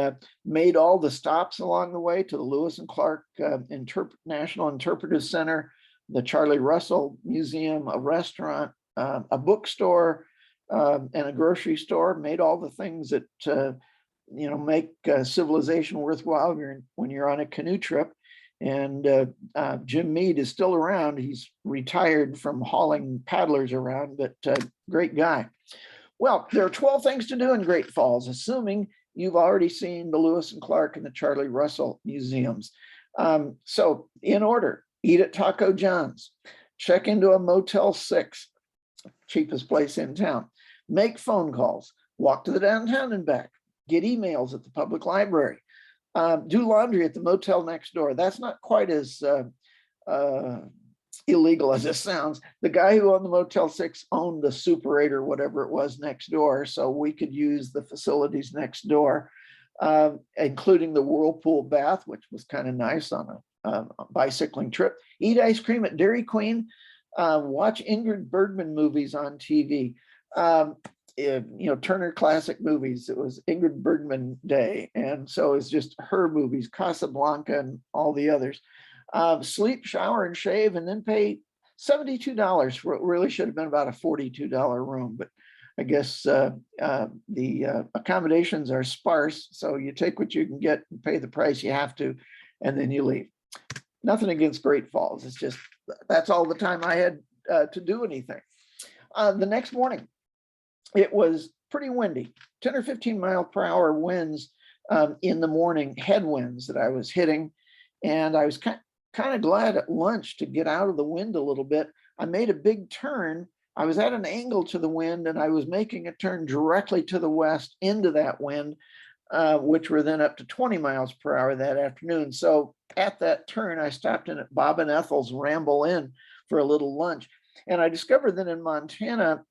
made all the stops along the way to the Lewis and Clark National Interpretive Center, the Charlie Russell Museum, a restaurant, a bookstore, and a grocery store. Made all the things that make civilization worthwhile when you're on a canoe trip. And Jim Mead is still around. He's retired from hauling paddlers around, but great guy. Well, there are 12 things to do in Great Falls, assuming you've already seen the Lewis and Clark and the Charlie Russell museums. So in order, eat at Taco John's, check into a Motel 6, cheapest place in town, make phone calls, walk to the downtown and back, get emails at the public library, do laundry at the motel next door. That's not quite as illegal as it sounds. The guy who owned the Motel 6 owned the Super 8 or whatever it was next door, so we could use the facilities next door, including the Whirlpool bath, which was kind of nice on a bicycling trip. Eat ice cream at Dairy Queen, watch Ingrid Bergman movies on TV. Turner Classic Movies. It was Ingrid Bergman Day, and so it's just her movies, Casablanca and all the others. Sleep, shower, and shave, and then pay $72 for what really should have been about a $42 room. But I guess the accommodations are sparse, so you take what you can get and pay the price you have to, and then you leave. Nothing against Great Falls. It's just that's all the time I had to do anything. The next morning, it was pretty windy, 10 or 15 mile per hour winds in the morning, headwinds that I was hitting. And I was kind of glad at lunch to get out of the wind a little bit. I made a big turn. I was at an angle to the wind, and I was making a turn directly to the west into that wind, which were then up to 20 miles per hour that afternoon. So at that turn, I stopped in at Bob and Ethel's Ramble Inn for a little lunch. And I discovered that in Montana,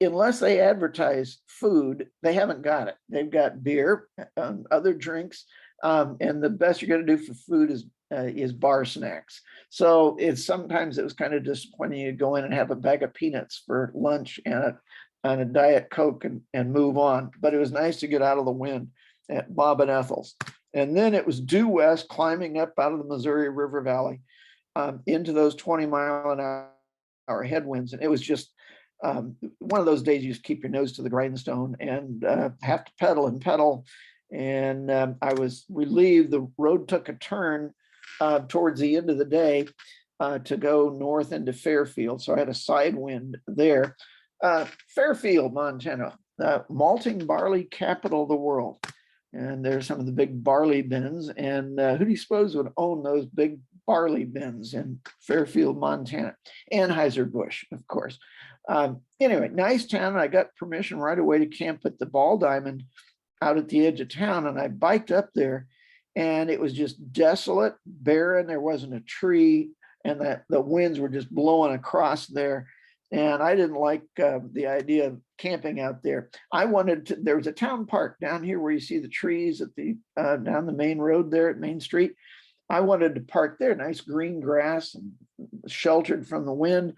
unless they advertise food, they haven't got it. They've got beer, other drinks, and the best you're going to do for food is bar snacks. So sometimes it was kind of disappointing to go in and have a bag of peanuts for lunch and a Diet Coke and move on. But it was nice to get out of the wind at Bob and Ethel's. And then it was due west, climbing up out of the Missouri River Valley into those 20-mile-an-hour headwinds. And it was just one of those days you just keep your nose to the grindstone and have to pedal and pedal. And I was relieved the road took a turn towards the end of the day to go north into Fairfield. So I had a side wind there. Fairfield, Montana, malting barley capital of the world. And there's some of the big barley bins. And who do you suppose would own those big barley bins in Fairfield, Montana? Anheuser-Busch, of course. Anyway, nice town. I got permission right away to camp at the Ball Diamond out at the edge of town. And I biked up there, and it was just desolate, barren. There wasn't a tree, and the winds were just blowing across there. And I didn't like the idea of camping out there. There was a town park down here where you see the trees at down the main road there at Main Street. I wanted to park there, nice green grass and sheltered from the wind.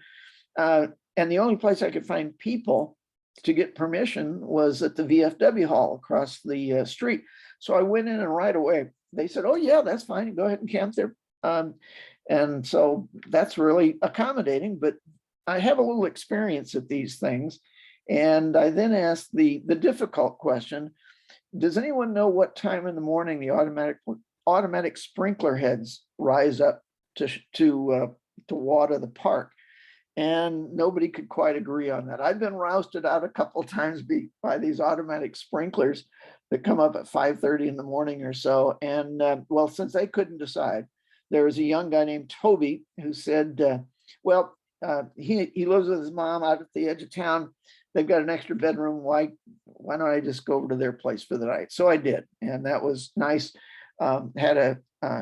And the only place I could find people to get permission was at the VFW hall across the street. So I went in, and right away they said, "Oh yeah, that's fine. Go ahead and camp there." And so that's really accommodating, but I have a little experience at these things. And I then asked the difficult question: does anyone know what time in the morning the automatic sprinkler heads rise up to water the park? And nobody could quite agree on that. I've been rousted out a couple of times by these automatic sprinklers that come up at 5:30 in the morning or so. And well, since they couldn't decide, there was a young guy named Toby who said, he lives with his mom out at the edge of town. They've got an extra bedroom. Why don't I just go over to their place for the night? So I did, and that was nice. Had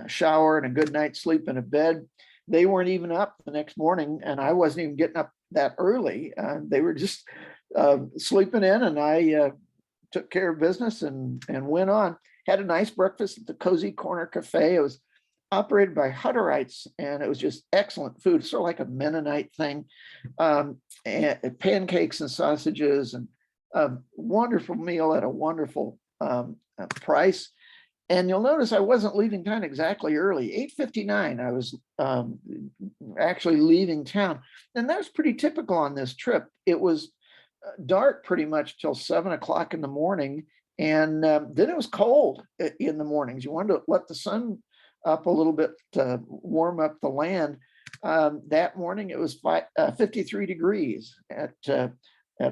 shower and a good night's sleep in a bed. They weren't even up the next morning, and I wasn't even getting up that early. They were just sleeping in, and I took care of business and went on. Had a nice breakfast at the Cozy Corner Cafe. It was operated by Hutterites, and it was just excellent food, sort of like a Mennonite thing. And pancakes and sausages, and a wonderful meal at a wonderful price. And you'll notice I wasn't leaving town exactly early. 8:59, I was actually leaving town. And that was pretty typical on this trip. It was dark pretty much till 7 o'clock in the morning. And then it was cold in the mornings. You wanted to let the sun up a little bit to warm up the land. That morning it was 53 degrees at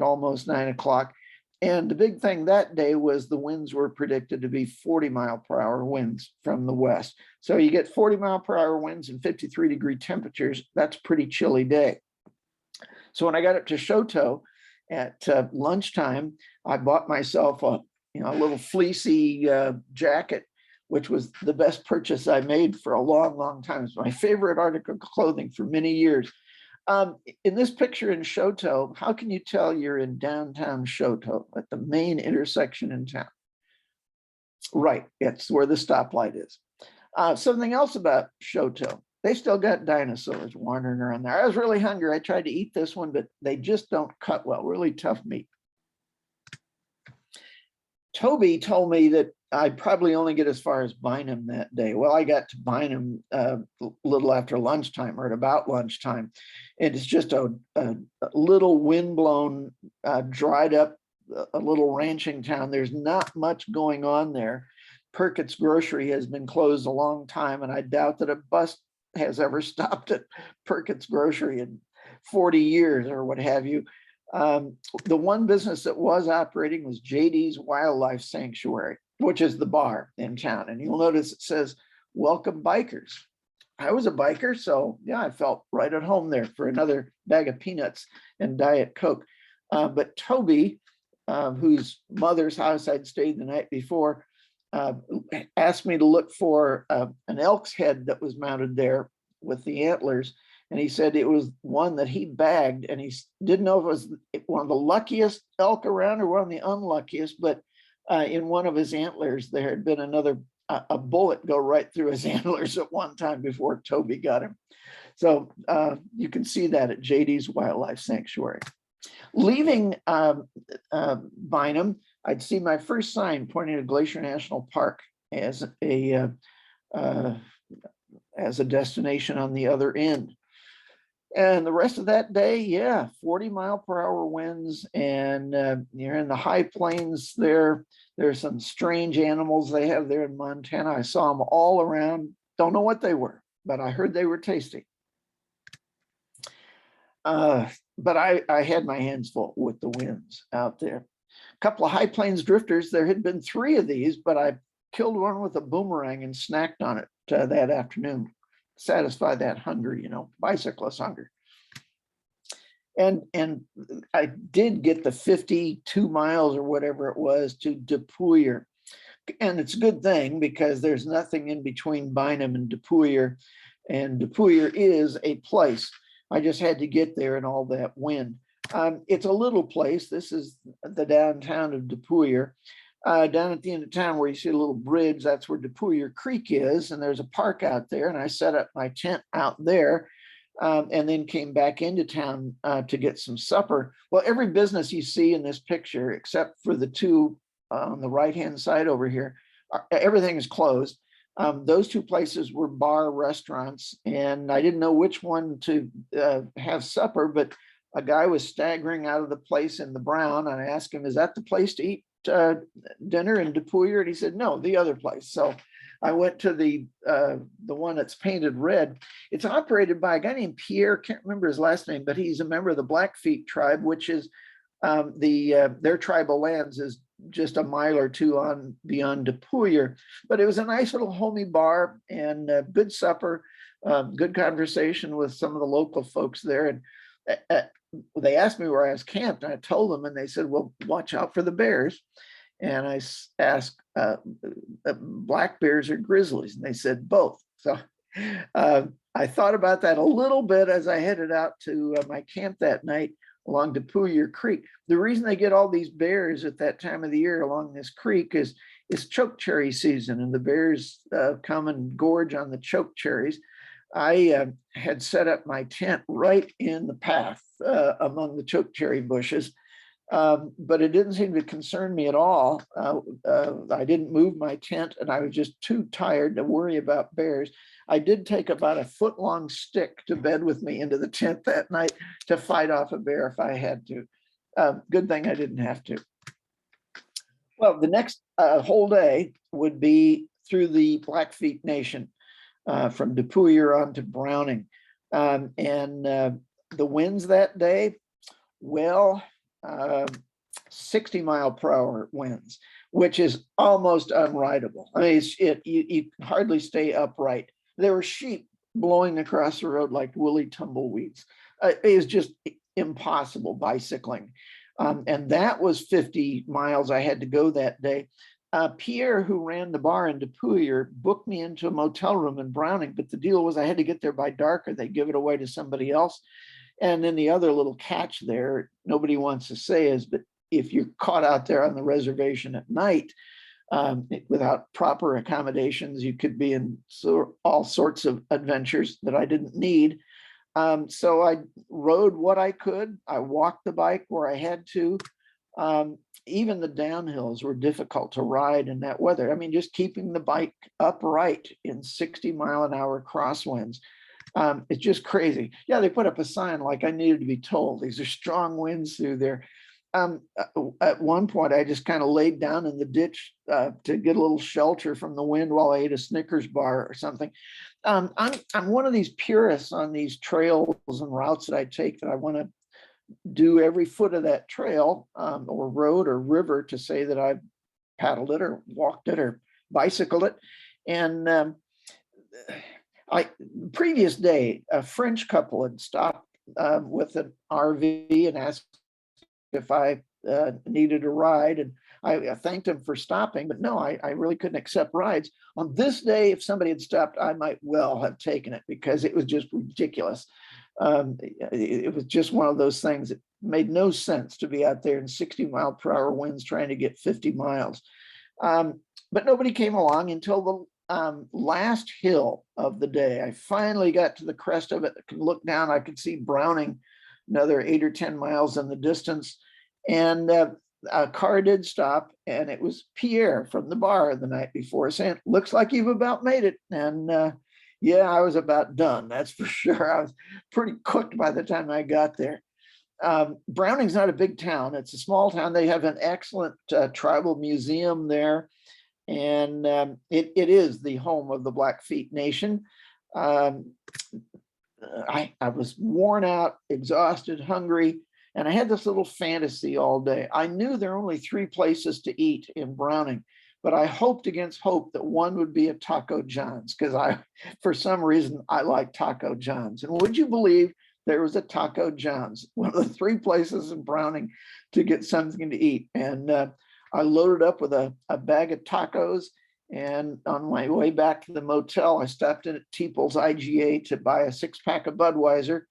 almost 9 o'clock. And the big thing that day was the winds were predicted to be 40-mile-per-hour winds from the west. So you get 40-mile-per-hour winds and 53-degree temperatures. That's a pretty chilly day. So when I got up to Shoto at lunchtime, I bought myself a little fleecy jacket, which was the best purchase I made for a long, long time. It's my favorite article of clothing for many years. In this picture in Shoto, how can you tell you're in downtown Shoto at the main intersection in town? Right, it's where the stoplight is. Something else about Shoto, they still got dinosaurs wandering around there. I was really hungry. I tried to eat this one, but they just don't cut well, really tough meat. Toby told me that I'd probably only get as far as Bynum that day. Well, I got to Bynum a little after lunchtime, or at about lunchtime. And it's just a little windblown, dried up, a little ranching town. There's not much going on there. Perkins Grocery has been closed a long time, and I doubt that a bus has ever stopped at Perkins Grocery in 40 years or what have you. The one business that was operating was JD's Wildlife Sanctuary, which is the bar in town. And you'll notice it says, "Welcome bikers." I was a biker, so yeah, I felt right at home there for another bag of peanuts and Diet Coke. But Toby, whose mother's house I'd stayed the night before, asked me to look for an elk's head that was mounted there with the antlers. And he said it was one that he bagged, and he didn't know if it was one of the luckiest elk around or one of the unluckiest, but in one of his antlers, there had been a bullet go right through his antlers at one time before Toby got him. So you can see that at JD's Wildlife Sanctuary. Leaving Bynum, I'd see my first sign pointing to Glacier National Park as a destination on the other end. And the rest of that day, yeah, 40-mile-per-hour winds, and you're in the high plains there. There's some strange animals they have there in Montana. I saw them all around. Don't know what they were, but I heard they were tasty. But I had my hands full with the winds out there. A couple of high plains drifters. There had been 3 of these, but I killed one with a boomerang and snacked on it that afternoon. Satisfy that hunger, bicyclist hunger. And I did get the 52 miles or whatever it was to Depouillier. And it's a good thing because there's nothing in between Bynum and Depouillier. And Depouillier is a place. I just had to get there in all that wind. It's a little place. This is the downtown of Depouillier. Down at the end of town where you see a little bridge, that's where Depouillier Creek is, and there's a park out there, and I set up my tent out there and then came back into town to get some supper. Well, every business you see in this picture, except for the 2 on the right-hand side over here, everything is closed. Those 2 places were bar restaurants, and I didn't know which one to have supper, but a guy was staggering out of the place in the brown, and I asked him, "Is that the place to eat dinner in Depouillier?" And he said, "No, the other place." So I went to the one that's painted red. It's operated by a guy named Pierre, can't remember his last name, but he's a member of the Blackfeet tribe, which is their tribal lands is just a mile or 2 on beyond Depouillier. But it was a nice little homey bar and good supper, good conversation with some of the local folks there. And they asked me where I was camped, and I told them, and they said, "Well, watch out for the bears." And I asked black bears or grizzlies, and they said both. So I thought about that a little bit as I headed out to my camp that night along Depuyer Creek. The reason they get all these bears at that time of the year along this creek is it's chokecherry season, and the bears come and gorge on the chokecherries. I had set up my tent right in the path among the chokecherry bushes, but it didn't seem to concern me at all. I didn't move my tent, and I was just too tired to worry about bears. I did take about a foot-long stick to bed with me into the tent that night to fight off a bear if I had to. Good thing I didn't have to. Well, the next whole day would be through the Blackfeet Nation, from Depuyer on to Browning. The winds that day, well, 60-mile-per-hour winds, which is almost unrideable. I mean, you hardly stay upright. There were sheep blowing across the road like woolly tumbleweeds. It was just impossible bicycling. And that was 50 miles I had to go that day. Pierre, who ran the bar in Depuyer, booked me into a motel room in Browning, but the deal was I had to get there by dark or they'd give it away to somebody else. And then the other little catch there, nobody wants to say, is, but if you're caught out there on the reservation at night, without proper accommodations, you could be in all sorts of adventures that I didn't need. So I rode what I could. I walked the bike where I had to. Even the downhills were difficult to ride in that weather. I mean, just keeping the bike upright in 60-mile-an-hour crosswinds. It's just crazy. Yeah, they put up a sign like I needed to be told. These are strong winds through there. At one point, I just kind of laid down in the ditch to get a little shelter from the wind while I ate a Snickers bar or something. I'm one of these purists on these trails and routes that I take, that I want to do every foot of that trail or road or river to say that I've paddled it or walked it or bicycled it. And previous day, a French couple had stopped with an RV and asked if I needed a ride, and I thanked them for stopping, but no, I really couldn't accept rides. On this day, if somebody had stopped, I might well have taken it because it was just ridiculous. It was just one of those things that made no sense to be out there in 60-mile-per-hour winds trying to get 50 miles. But nobody came along until the last hill of the day. I finally got to the crest of it. I could look down, I could see Browning another 8 or 10 miles in the distance. And a car did stop, and it was Pierre from the bar the night before saying, "Looks like you've about made it." And yeah, I was about done, that's for sure. I was pretty cooked by the time I got there. Browning's not a big town. It's a small town. They have an excellent tribal museum there. And it is the home of the Blackfeet Nation. I was worn out, exhausted, hungry, and I had this little fantasy all day. I knew there are only 3 places to eat in Browning, but I hoped against hope that one would be a Taco John's, because for some reason, I like Taco John's. And would you believe there was a Taco John's, one of the 3 places in Browning to get something to eat? And I loaded up with a bag of tacos, and on my way back to the motel, I stopped in at Teeple's IGA to buy a 6-pack of Budweiser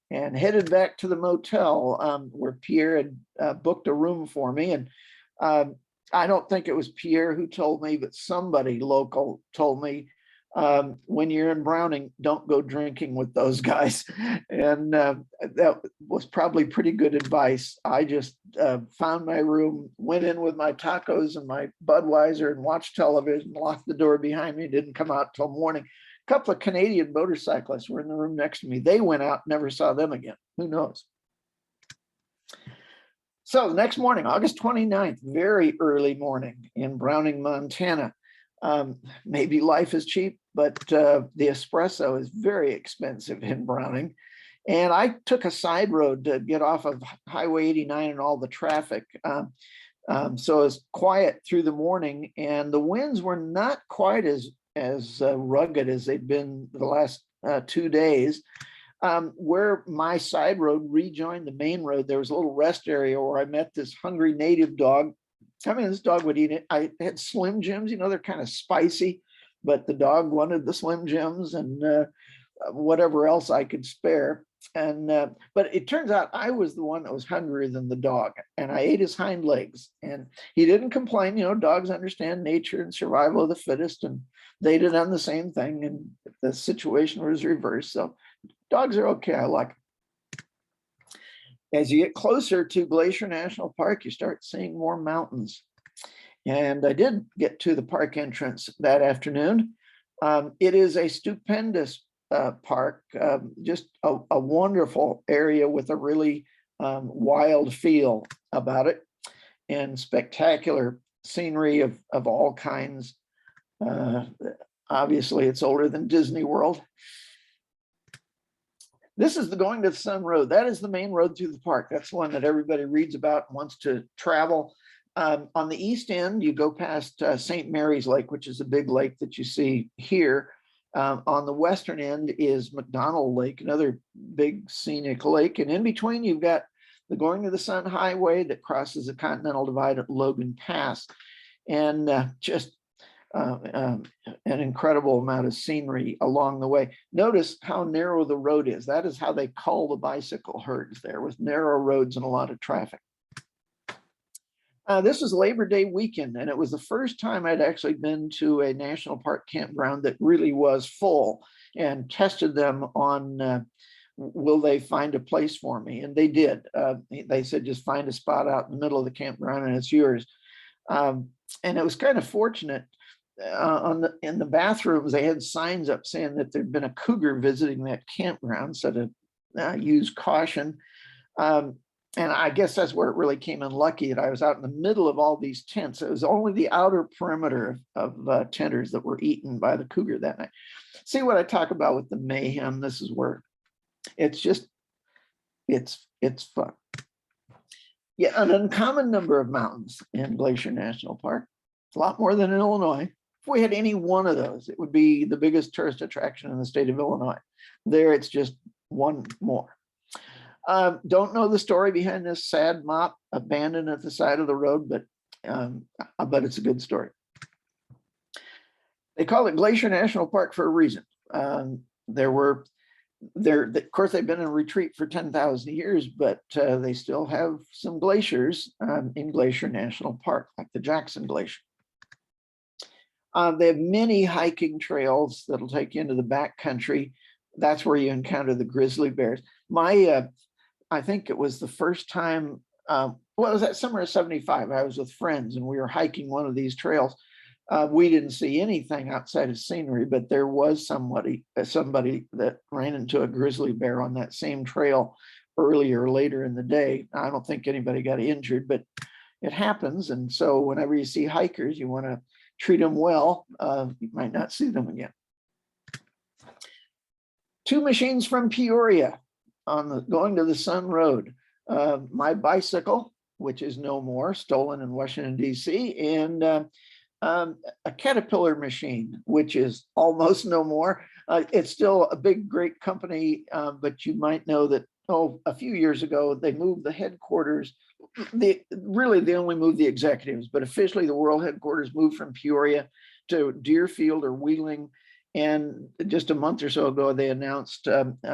and headed back to the motel where Pierre had booked a room for me. And I don't think it was Pierre who told me, but somebody local told me, when you're in Browning, don't go drinking with those guys. And that was probably pretty good advice. I just found my room, went in with my tacos and my Budweiser and watched television, locked the door behind me, didn't come out till morning. A couple of Canadian motorcyclists were in the room next to me. They went out, never saw them again. Who knows? So the next morning, August 29th, very early morning in Browning, Montana. Maybe life is cheap, but the espresso is very expensive in Browning. And I took a side road to get off of Highway 89 and all the traffic. So it was quiet through the morning, and the winds were not quite as rugged as they'd been the last 2 days. Where my side road rejoined the main road, there was a little rest area where I met this hungry native dog I mean, this dog would eat it. I had Slim Jims, you know, they're kind of spicy, but the dog wanted the Slim Jims and whatever else I could spare. And but it turns out I was the one that was hungrier than the dog, and I ate his hind legs, and he didn't complain. You know, dogs understand nature and survival of the fittest, and they'd have done the same thing, and the situation was reversed. So dogs are okay. I like them. As you get closer to Glacier National Park, you start seeing more mountains. And I did get to the park entrance that afternoon. It is a stupendous park, just a wonderful area with a really wild feel about it, and spectacular scenery of all kinds. Obviously, it's older than Disney World. This is the Going to the Sun Road. That is the main road through the park. That's the one that everybody reads about and wants to travel. On the east end, you go past St. Mary's Lake, which is a big lake that you see here. On the western end is McDonald Lake, another big scenic lake. And in between, you've got the Going to the Sun Highway that crosses the Continental Divide at Logan Pass. And just an incredible amount of scenery along the way. Notice how narrow the road is. That is how they call the bicycle herds there, with narrow roads and a lot of traffic. This was Labor Day weekend, and it was the first time I'd actually been to a national park campground that really was full, and tested them on will they find a place for me? And they did. They said, just find a spot out in the middle of the campground and it's yours. And it was kind of fortunate. In the bathrooms, they had signs up saying that there'd been a cougar visiting that campground, so to use caution. And I guess that's where it really came in lucky, that I was out in the middle of all these tents. It was only the outer perimeter of tenters that were eaten by the cougar that night. See what I talk about with the mayhem? This is where it's just, it's fun. Yeah, an uncommon number of mountains in Glacier National Park. It's a lot more than in Illinois. If we had any one of those, it would be the biggest tourist attraction in the state of Illinois. There, it's just one more. Don't know the story behind this sad mop abandoned at the side of the road, but it's a good story. They call it Glacier National Park for a reason. Of course, they've been in retreat for 10,000 years, but they still have some glaciers in Glacier National Park, like the Jackson Glacier. They have many hiking trails that'll take you into the backcountry. That's where you encounter the grizzly bears. I think it was the first time, well, it was that summer of '75. I was with friends and we were hiking one of these trails. We didn't see anything outside of scenery, but there was somebody that ran into a grizzly bear on that same trail later in the day. I don't think anybody got injured, but it happens. And so whenever you see hikers, you want to treat them well. You might not see them again. Two machines from Peoria on the Going to the Sun Road. My bicycle, which is no more, stolen in Washington, D.C., and a Caterpillar machine, which is almost no more. It's still a big, great company, but you might know that, a few years ago, they moved the headquarters. They only moved the executives, but officially the world headquarters moved from Peoria to Deerfield or Wheeling. And just a month or so ago, they announced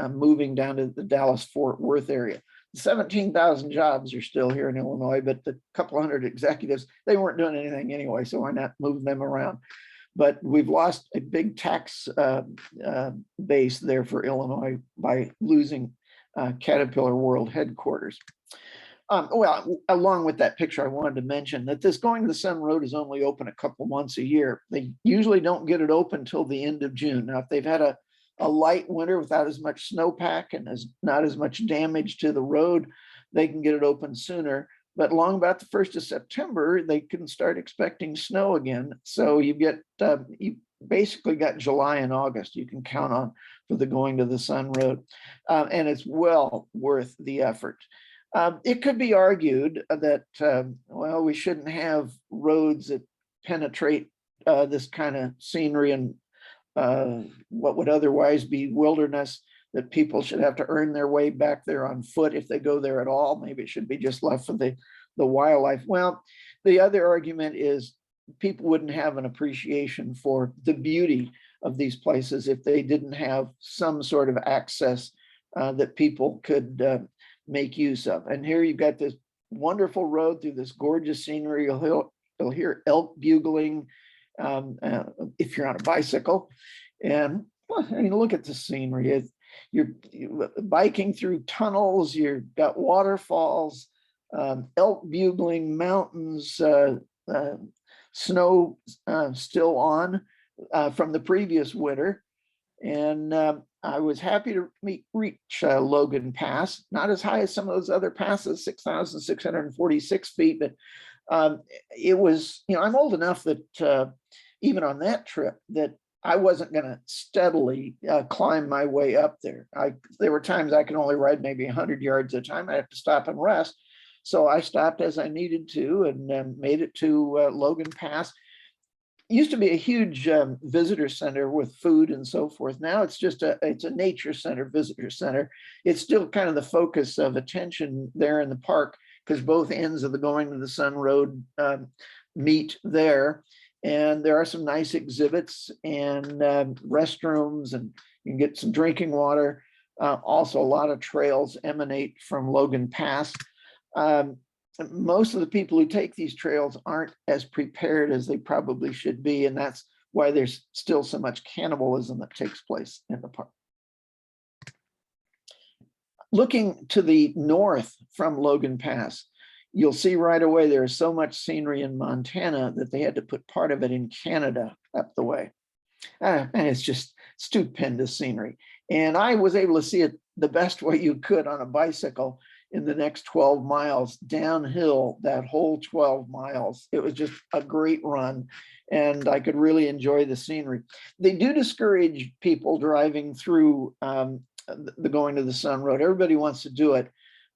moving down to the Dallas-Fort Worth area. 17,000 jobs are still here in Illinois, but the couple hundred executives, they weren't doing anything anyway, so why not move them around? But we've lost a big tax base there for Illinois by losing Caterpillar World Headquarters. Well, along with that picture, I wanted to mention that this Going to the Sun Road is only open a couple months a year. They usually don't get it open till the end of June. Now, if they've had a light winter without as much snowpack and not as much damage to the road, they can get it open sooner. But long about the 1st of September, they can start expecting snow again. So you basically got July and August you can count on for the Going to the Sun Road. And it's well worth the effort. It could be argued that, well, we shouldn't have roads that penetrate this kind of scenery and what would otherwise be wilderness, that people should have to earn their way back there on foot if they go there at all. Maybe it should be just left for the wildlife. Well, The other argument is people wouldn't have an appreciation for the beauty of these places if they didn't have some sort of access that people could make use of. And here you've got this wonderful road through this gorgeous scenery. You'll hear elk bugling if you're on a bicycle. And well, I mean, look at the scenery. You're biking through tunnels, you've got waterfalls, elk bugling, mountains, snow still on from the previous winter. And I was happy to reach Logan Pass, not as high as some of those other passes, 6,646 feet, but it was, I'm old enough that even on that trip that I wasn't going to steadily climb my way up there. There were times I could only ride maybe 100 yards at a time. I had to stop and rest. So I stopped as I needed to and made it to Logan Pass. Used to be a huge visitor center with food and so forth. Now it's just it's a nature center, visitor center. It's still kind of the focus of attention there in the park because both ends of the Going to the Sun Road meet there. And there are some nice exhibits and restrooms, and you can get some drinking water. Also, a lot of trails emanate from Logan Pass. Most of the people who take these trails aren't as prepared as they probably should be, and that's why there's still so much cannibalism that takes place in the park. Looking to the north from Logan Pass, you'll see right away there is so much scenery in Montana that they had to put part of it in Canada up the way. And it's just stupendous scenery. And I was able to see it the best way you could on a bicycle in the next 12 miles downhill, that whole 12 miles. It was just a great run and I could really enjoy the scenery. They do discourage people driving through the Going to the Sun Road. Everybody wants to do it.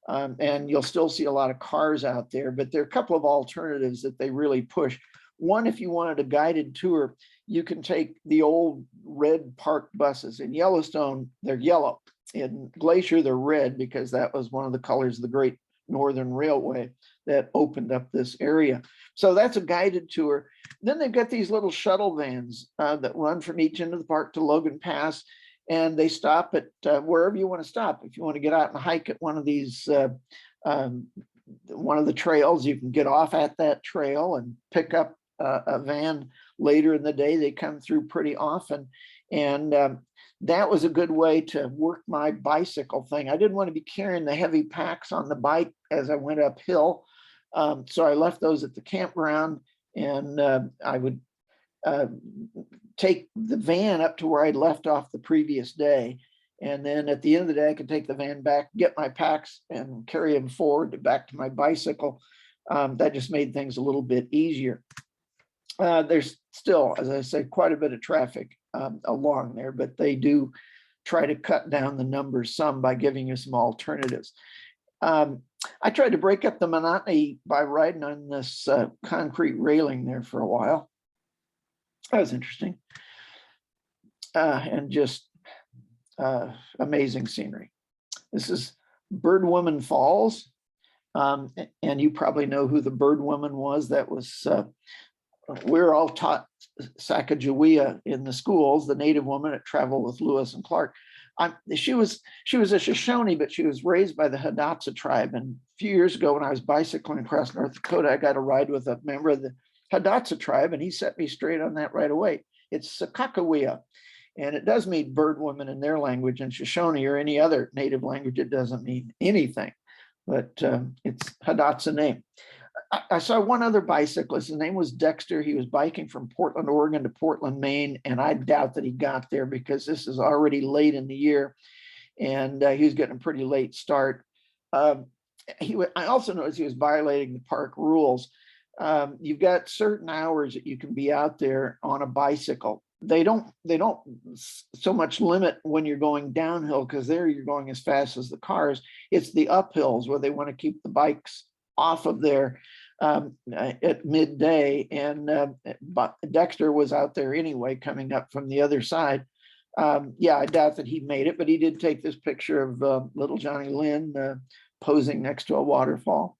And you'll still see a lot of cars out there, but there are a couple of alternatives that they really push. One, if you wanted a guided tour, you can take the old red park buses. In Yellowstone, they're yellow. In Glacier, they're red because that was one of the colors of the Great Northern Railway that opened up this area. So that's a guided tour. Then they've got these little shuttle vans that run from each end of the park to Logan Pass. And they stop at wherever you want to stop. If you want to get out and hike at one of these, one of the trails, you can get off at that trail and pick up a van later in the day. They come through pretty often. And that was a good way to work my bicycle thing. I didn't want to be carrying the heavy packs on the bike as I went uphill. So I left those at the campground and I would take the van up to where I'd left off the previous day. And then at the end of the day, I could take the van back, get my packs and carry them forward back to my bicycle. That just made things a little bit easier. There's still, as I said, quite a bit of traffic along there, but they do try to cut down the numbers some by giving you some alternatives. I tried to break up the monotony by riding on this concrete railing there for a while. That was interesting. And just amazing scenery. This is Bird Woman Falls. And you probably know who the Bird Woman was. That was, we're all taught Sacagawea in the schools, the Native woman that traveled with Lewis and Clark. She was a Shoshone, but she was raised by the Hidatsa tribe. And a few years ago when I was bicycling across North Dakota, I got a ride with a member of the Hidatsa tribe, and he set me straight on that right away. It's Sakakawea, and it does mean bird woman in their language. And Shoshone or any other native language, it doesn't mean anything, but it's Hidatsa name. I saw one other bicyclist. His name was Dexter. He was biking from Portland, Oregon to Portland, Maine, and I doubt that he got there because this is already late in the year, and he was getting a pretty late start. I also noticed he was violating the park rules. You've got certain hours that you can be out there on a bicycle. They don't so much limit when you're going downhill because there you're going as fast as the cars. It's the uphills where they want to keep the bikes off of there at midday. And but Dexter was out there anyway, coming up from the other side. Yeah, I doubt that he made it, but he did take this picture of little Johnny Lynn posing next to a waterfall.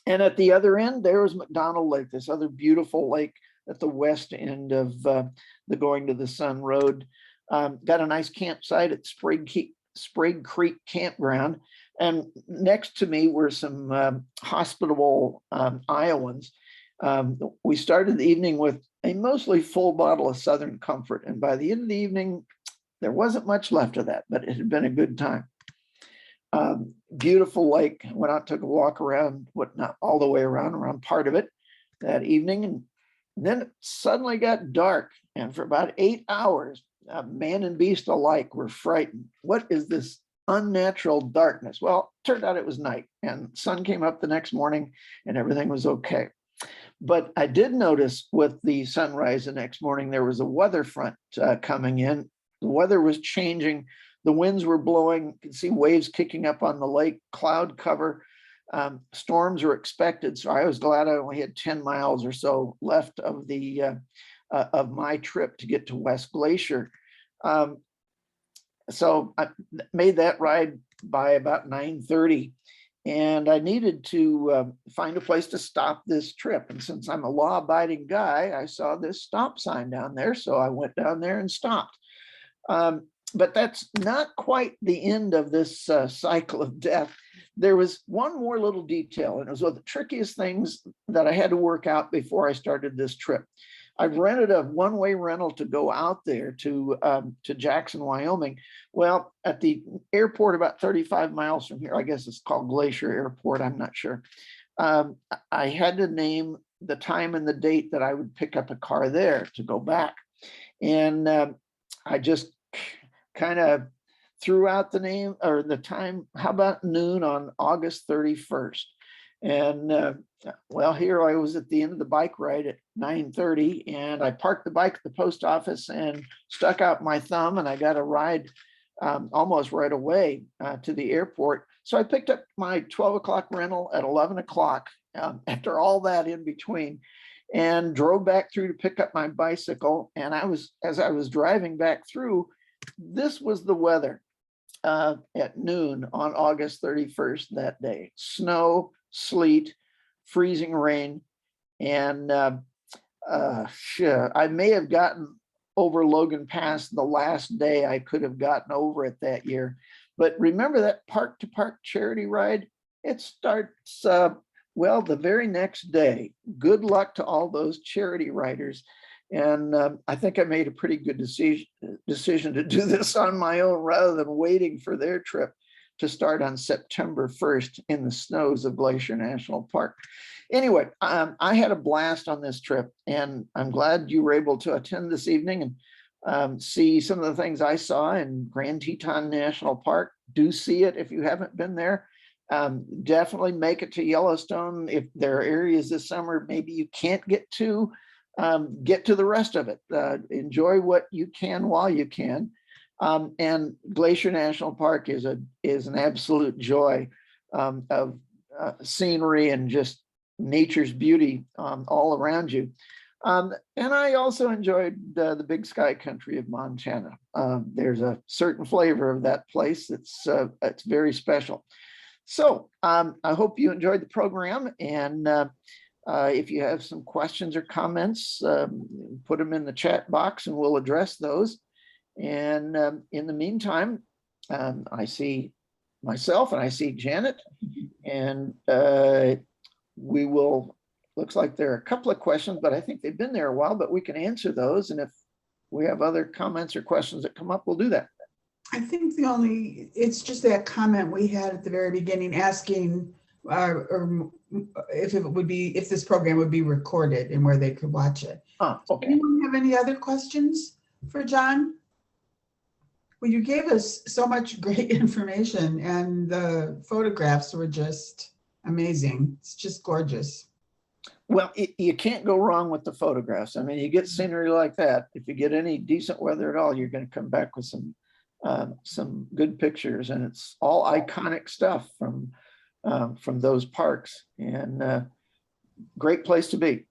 And at the other end, there was McDonald Lake, this other beautiful lake at the west end of the Going to the Sun Road. Got a nice campsite at Sprague Creek Campground. And next to me were some hospitable Iowans. We started the evening with a mostly full bottle of Southern Comfort. And by the end of the evening, there wasn't much left of that, but it had been a good time. Beautiful lake. Went out, took a walk around, not all the way around part of it that evening. And then it suddenly got dark. And for about 8 hours, man and beast alike were frightened. What is this unnatural darkness? Well, it turned out it was night, and sun came up the next morning and everything was okay. But I did notice with the sunrise the next morning, there was a weather front coming in. The weather was changing. The winds were blowing. You can see waves kicking up on the lake, cloud cover. Storms were expected. So I was glad I only had 10 miles or so left of of my trip to get to West Glacier. So I made that ride by about 9:30, and I needed to find a place to stop this trip. And since I'm a law-abiding guy, I saw this stop sign down there. So I went down there and stopped. But that's not quite the end of this cycle of death. There was one more little detail, and it was one of the trickiest things that I had to work out before I started this trip. I've rented a one-way rental to go out there to Jackson, Wyoming. Well, at the airport about 35 miles from here, I guess it's called Glacier Airport, I'm not sure. I had to name the time and the date that I would pick up a car there to go back. And I just kind of threw out the name or the time. How about noon on August 31st? And well, here I was at the end of the bike ride at 9:30, and I parked the bike at the post office and stuck out my thumb, and I got a ride almost right away to the airport. So I picked up my 12 o'clock rental at 11 o'clock after all that in between, and drove back through to pick up my bicycle. And as I was driving back through, this was the weather at noon on August 31st that day. Snow, sleet, freezing rain. And I may have gotten over Logan Pass the last day I could have gotten over it that year. But remember that park to park charity ride? It starts, well, the very next day. Good luck to all those charity riders. And I think I made a pretty good decision to do this on my own rather than waiting for their trip to start on September 1st in the snows of Glacier National Park. Anyway, I had a blast on this trip, and I'm glad you were able to attend this evening and see some of the things I saw in Grand Teton National Park. Do see it if you haven't been there. Definitely make it to Yellowstone. If there are areas this summer maybe you can't get to the rest of it. Enjoy what you can while you can. And Glacier National Park is an absolute joy of scenery and just nature's beauty all around you. And I also enjoyed the big sky country of Montana. There's a certain flavor of that place that's very special. So I hope you enjoyed the program, and if you have some questions or comments, put them in the chat box and we'll address those. And in the meantime, I see myself and I see Janet, and we will, looks like there are a couple of questions, but I think they've been there a while, but we can answer those. And if we have other comments or questions that come up, we'll do that. I think it's just that comment we had at the very beginning asking or if this program would be recorded and where they could watch it. Oh, okay. Anyone have any other questions for John? Well, you gave us so much great information, and the photographs were just amazing. It's just gorgeous. Well, you can't go wrong with the photographs. I mean, you get scenery like that. If you get any decent weather at all, you're going to come back with some good pictures, and it's all iconic stuff from those parks, and great place to be.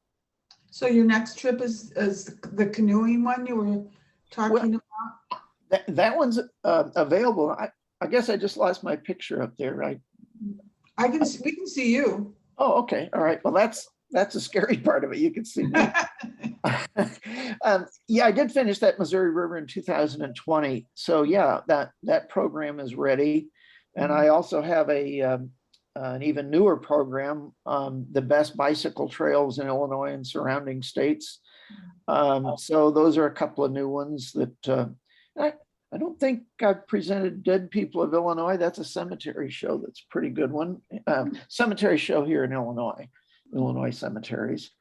So your next trip is the canoeing one you were talking about? That one's available. I guess I just lost my picture up there, right? We can see you. Oh, okay. All right. Well, that's a scary part of it. You can see that. Yeah, I did finish that Missouri River in 2020. So yeah, that program is ready. And I also have an even newer program, the best bicycle trails in Illinois and surrounding states. So those are a couple of new ones that I don't think I've presented Dead People of Illinois. That's a cemetery show. That's a pretty good one. Cemetery show here in Illinois cemeteries.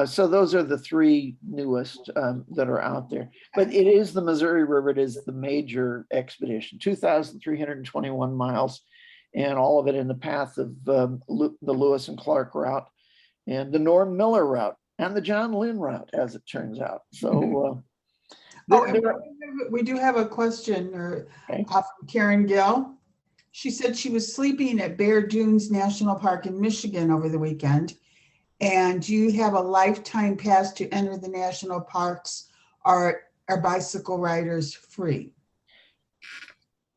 So those are the three newest that are out there. But it is the Missouri River. It is the major expedition, 2,321 miles, and all of it in the path of the Lewis and Clark route and the Norm Miller route and the John Lynn route, as it turns out. So we do have a question okay. From Karen Gill. She said she was sleeping at Bear Dunes National Park in Michigan over the weekend. And you have a lifetime pass to enter the national parks. Are bicycle riders free?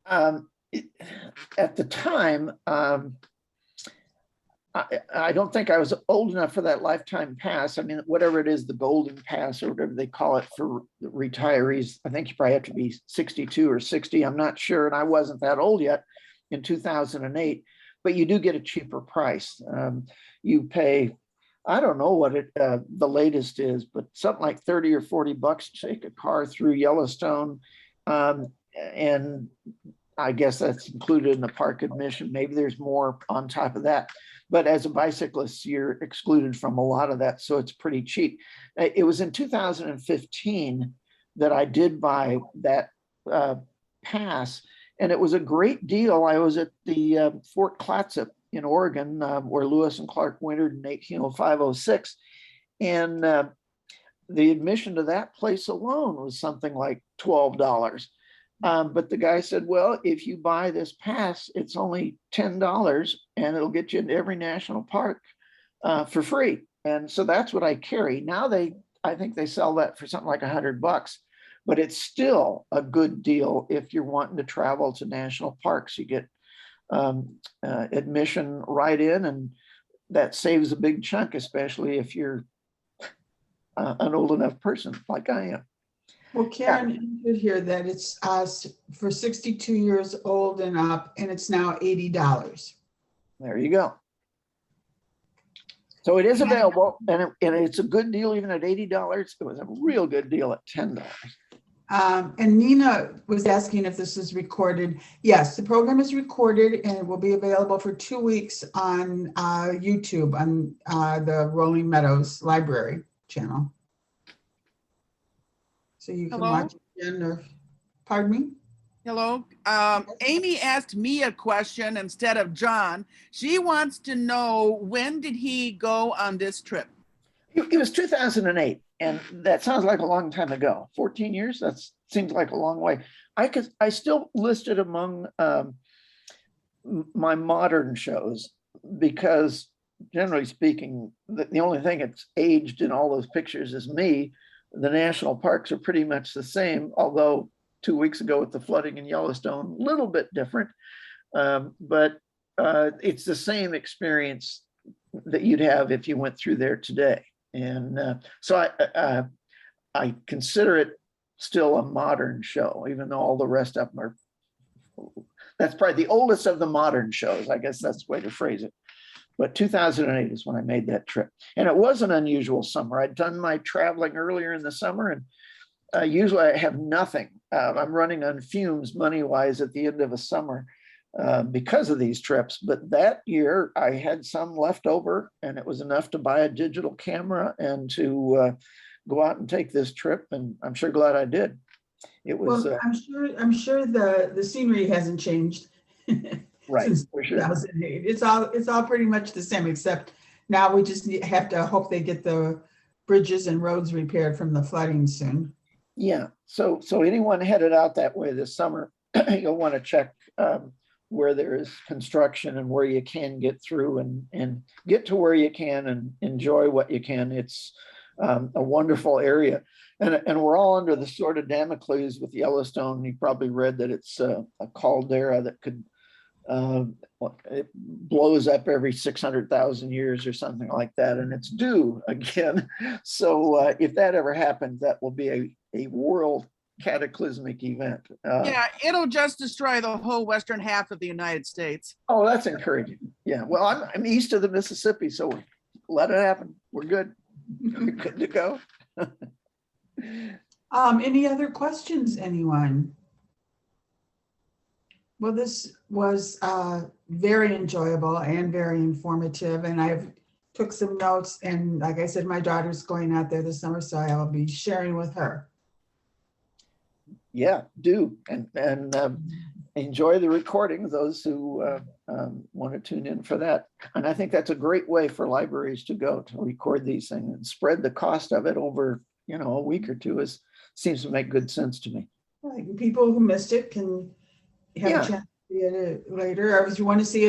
At the time, I don't think I was old enough for that lifetime pass. I mean, whatever it is, the golden pass or whatever they call it for retirees, I think you probably have to be 62 or 60. I'm not sure. And I wasn't that old yet in 2008, but you do get a cheaper price. You pay, I don't know what the latest is, but something like 30 or 40 bucks to take a car through Yellowstone. And I guess that's included in the park admission. Maybe there's more on top of that. But as a bicyclist, you're excluded from a lot of that. So it's pretty cheap. It was in 2015 that I did buy that pass. And it was a great deal. I was at the Fort Clatsop in Oregon, where Lewis and Clark wintered in 1805-06. And the admission to that place alone was something like $12. But the guy said, well, if you buy this pass, it's only $10 and it'll get you into every national park for free. And so that's what I carry. Now I think they sell that for something like $100, but it's still a good deal if you're wanting to travel to national parks. You get admission right in, and that saves a big chunk, especially if you're an old enough person like I am. Well, Karen entered here that it's for 62 years old and up, and it's now $80. There you go. So it is available, and it's a good deal even at $80. It was a real good deal at $10. And Nina was asking if this is recorded. Yes, the program is recorded and it will be available for 2 weeks on YouTube on the Rolling Meadows Library channel. So you can watch it again, or pardon me? Hello. Amy asked me a question instead of John. She wants to know, when did he go on this trip? It was 2008, and that sounds like a long time ago. 14 years? That seems like a long way. I still listed among my modern shows because, generally speaking, the only thing that's aged in all those pictures is me. The national parks are pretty much the same, although 2 weeks ago with the flooding in Yellowstone, a little bit different, but it's the same experience that you'd have if you went through there today. And so I consider it still a modern show, even though all the rest of them are, that's probably the oldest of the modern shows. I guess that's the way to phrase it. But 2008 is when I made that trip. And it was an unusual summer. I'd done my traveling earlier in the summer, and usually I have nothing. I'm running on fumes money-wise at the end of a summer because of these trips. But that year I had some left over, and it was enough to buy a digital camera and to go out and take this trip. And I'm sure glad I did. It was. Well, I'm sure the scenery hasn't changed. Right, since for sure. 2008. It's all pretty much the same, except now we just have to hope they get the bridges and roads repaired from the flooding soon. Yeah, so anyone headed out that way this summer, you'll want to check where there is construction and where you can get through and get to where you can and enjoy what you can. It's a wonderful area. And we're all under the sword of Damocles with Yellowstone. You probably read that it's a caldera that could it blows up every 600,000 years or something like that, and it's due again. So if that ever happens, that will be a world cataclysmic event. Yeah, it'll just destroy the whole western half of the United States. Oh, that's encouraging. Yeah, well, I'm east of the Mississippi, so let it happen. We're good. We're good to go. Any other questions, anyone? Well, this was very enjoyable and very informative, and I've took some notes, and like I said, my daughter's going out there this summer, so I'll be sharing with her. Yeah, do, and enjoy the recording, those who want to tune in for that. And I think that's a great way for libraries to go, to record these things and spread the cost of it over, a week or two seems to make good sense to me. Right. People who missed it can have Yeah. a chance to see it later, or if you want to see it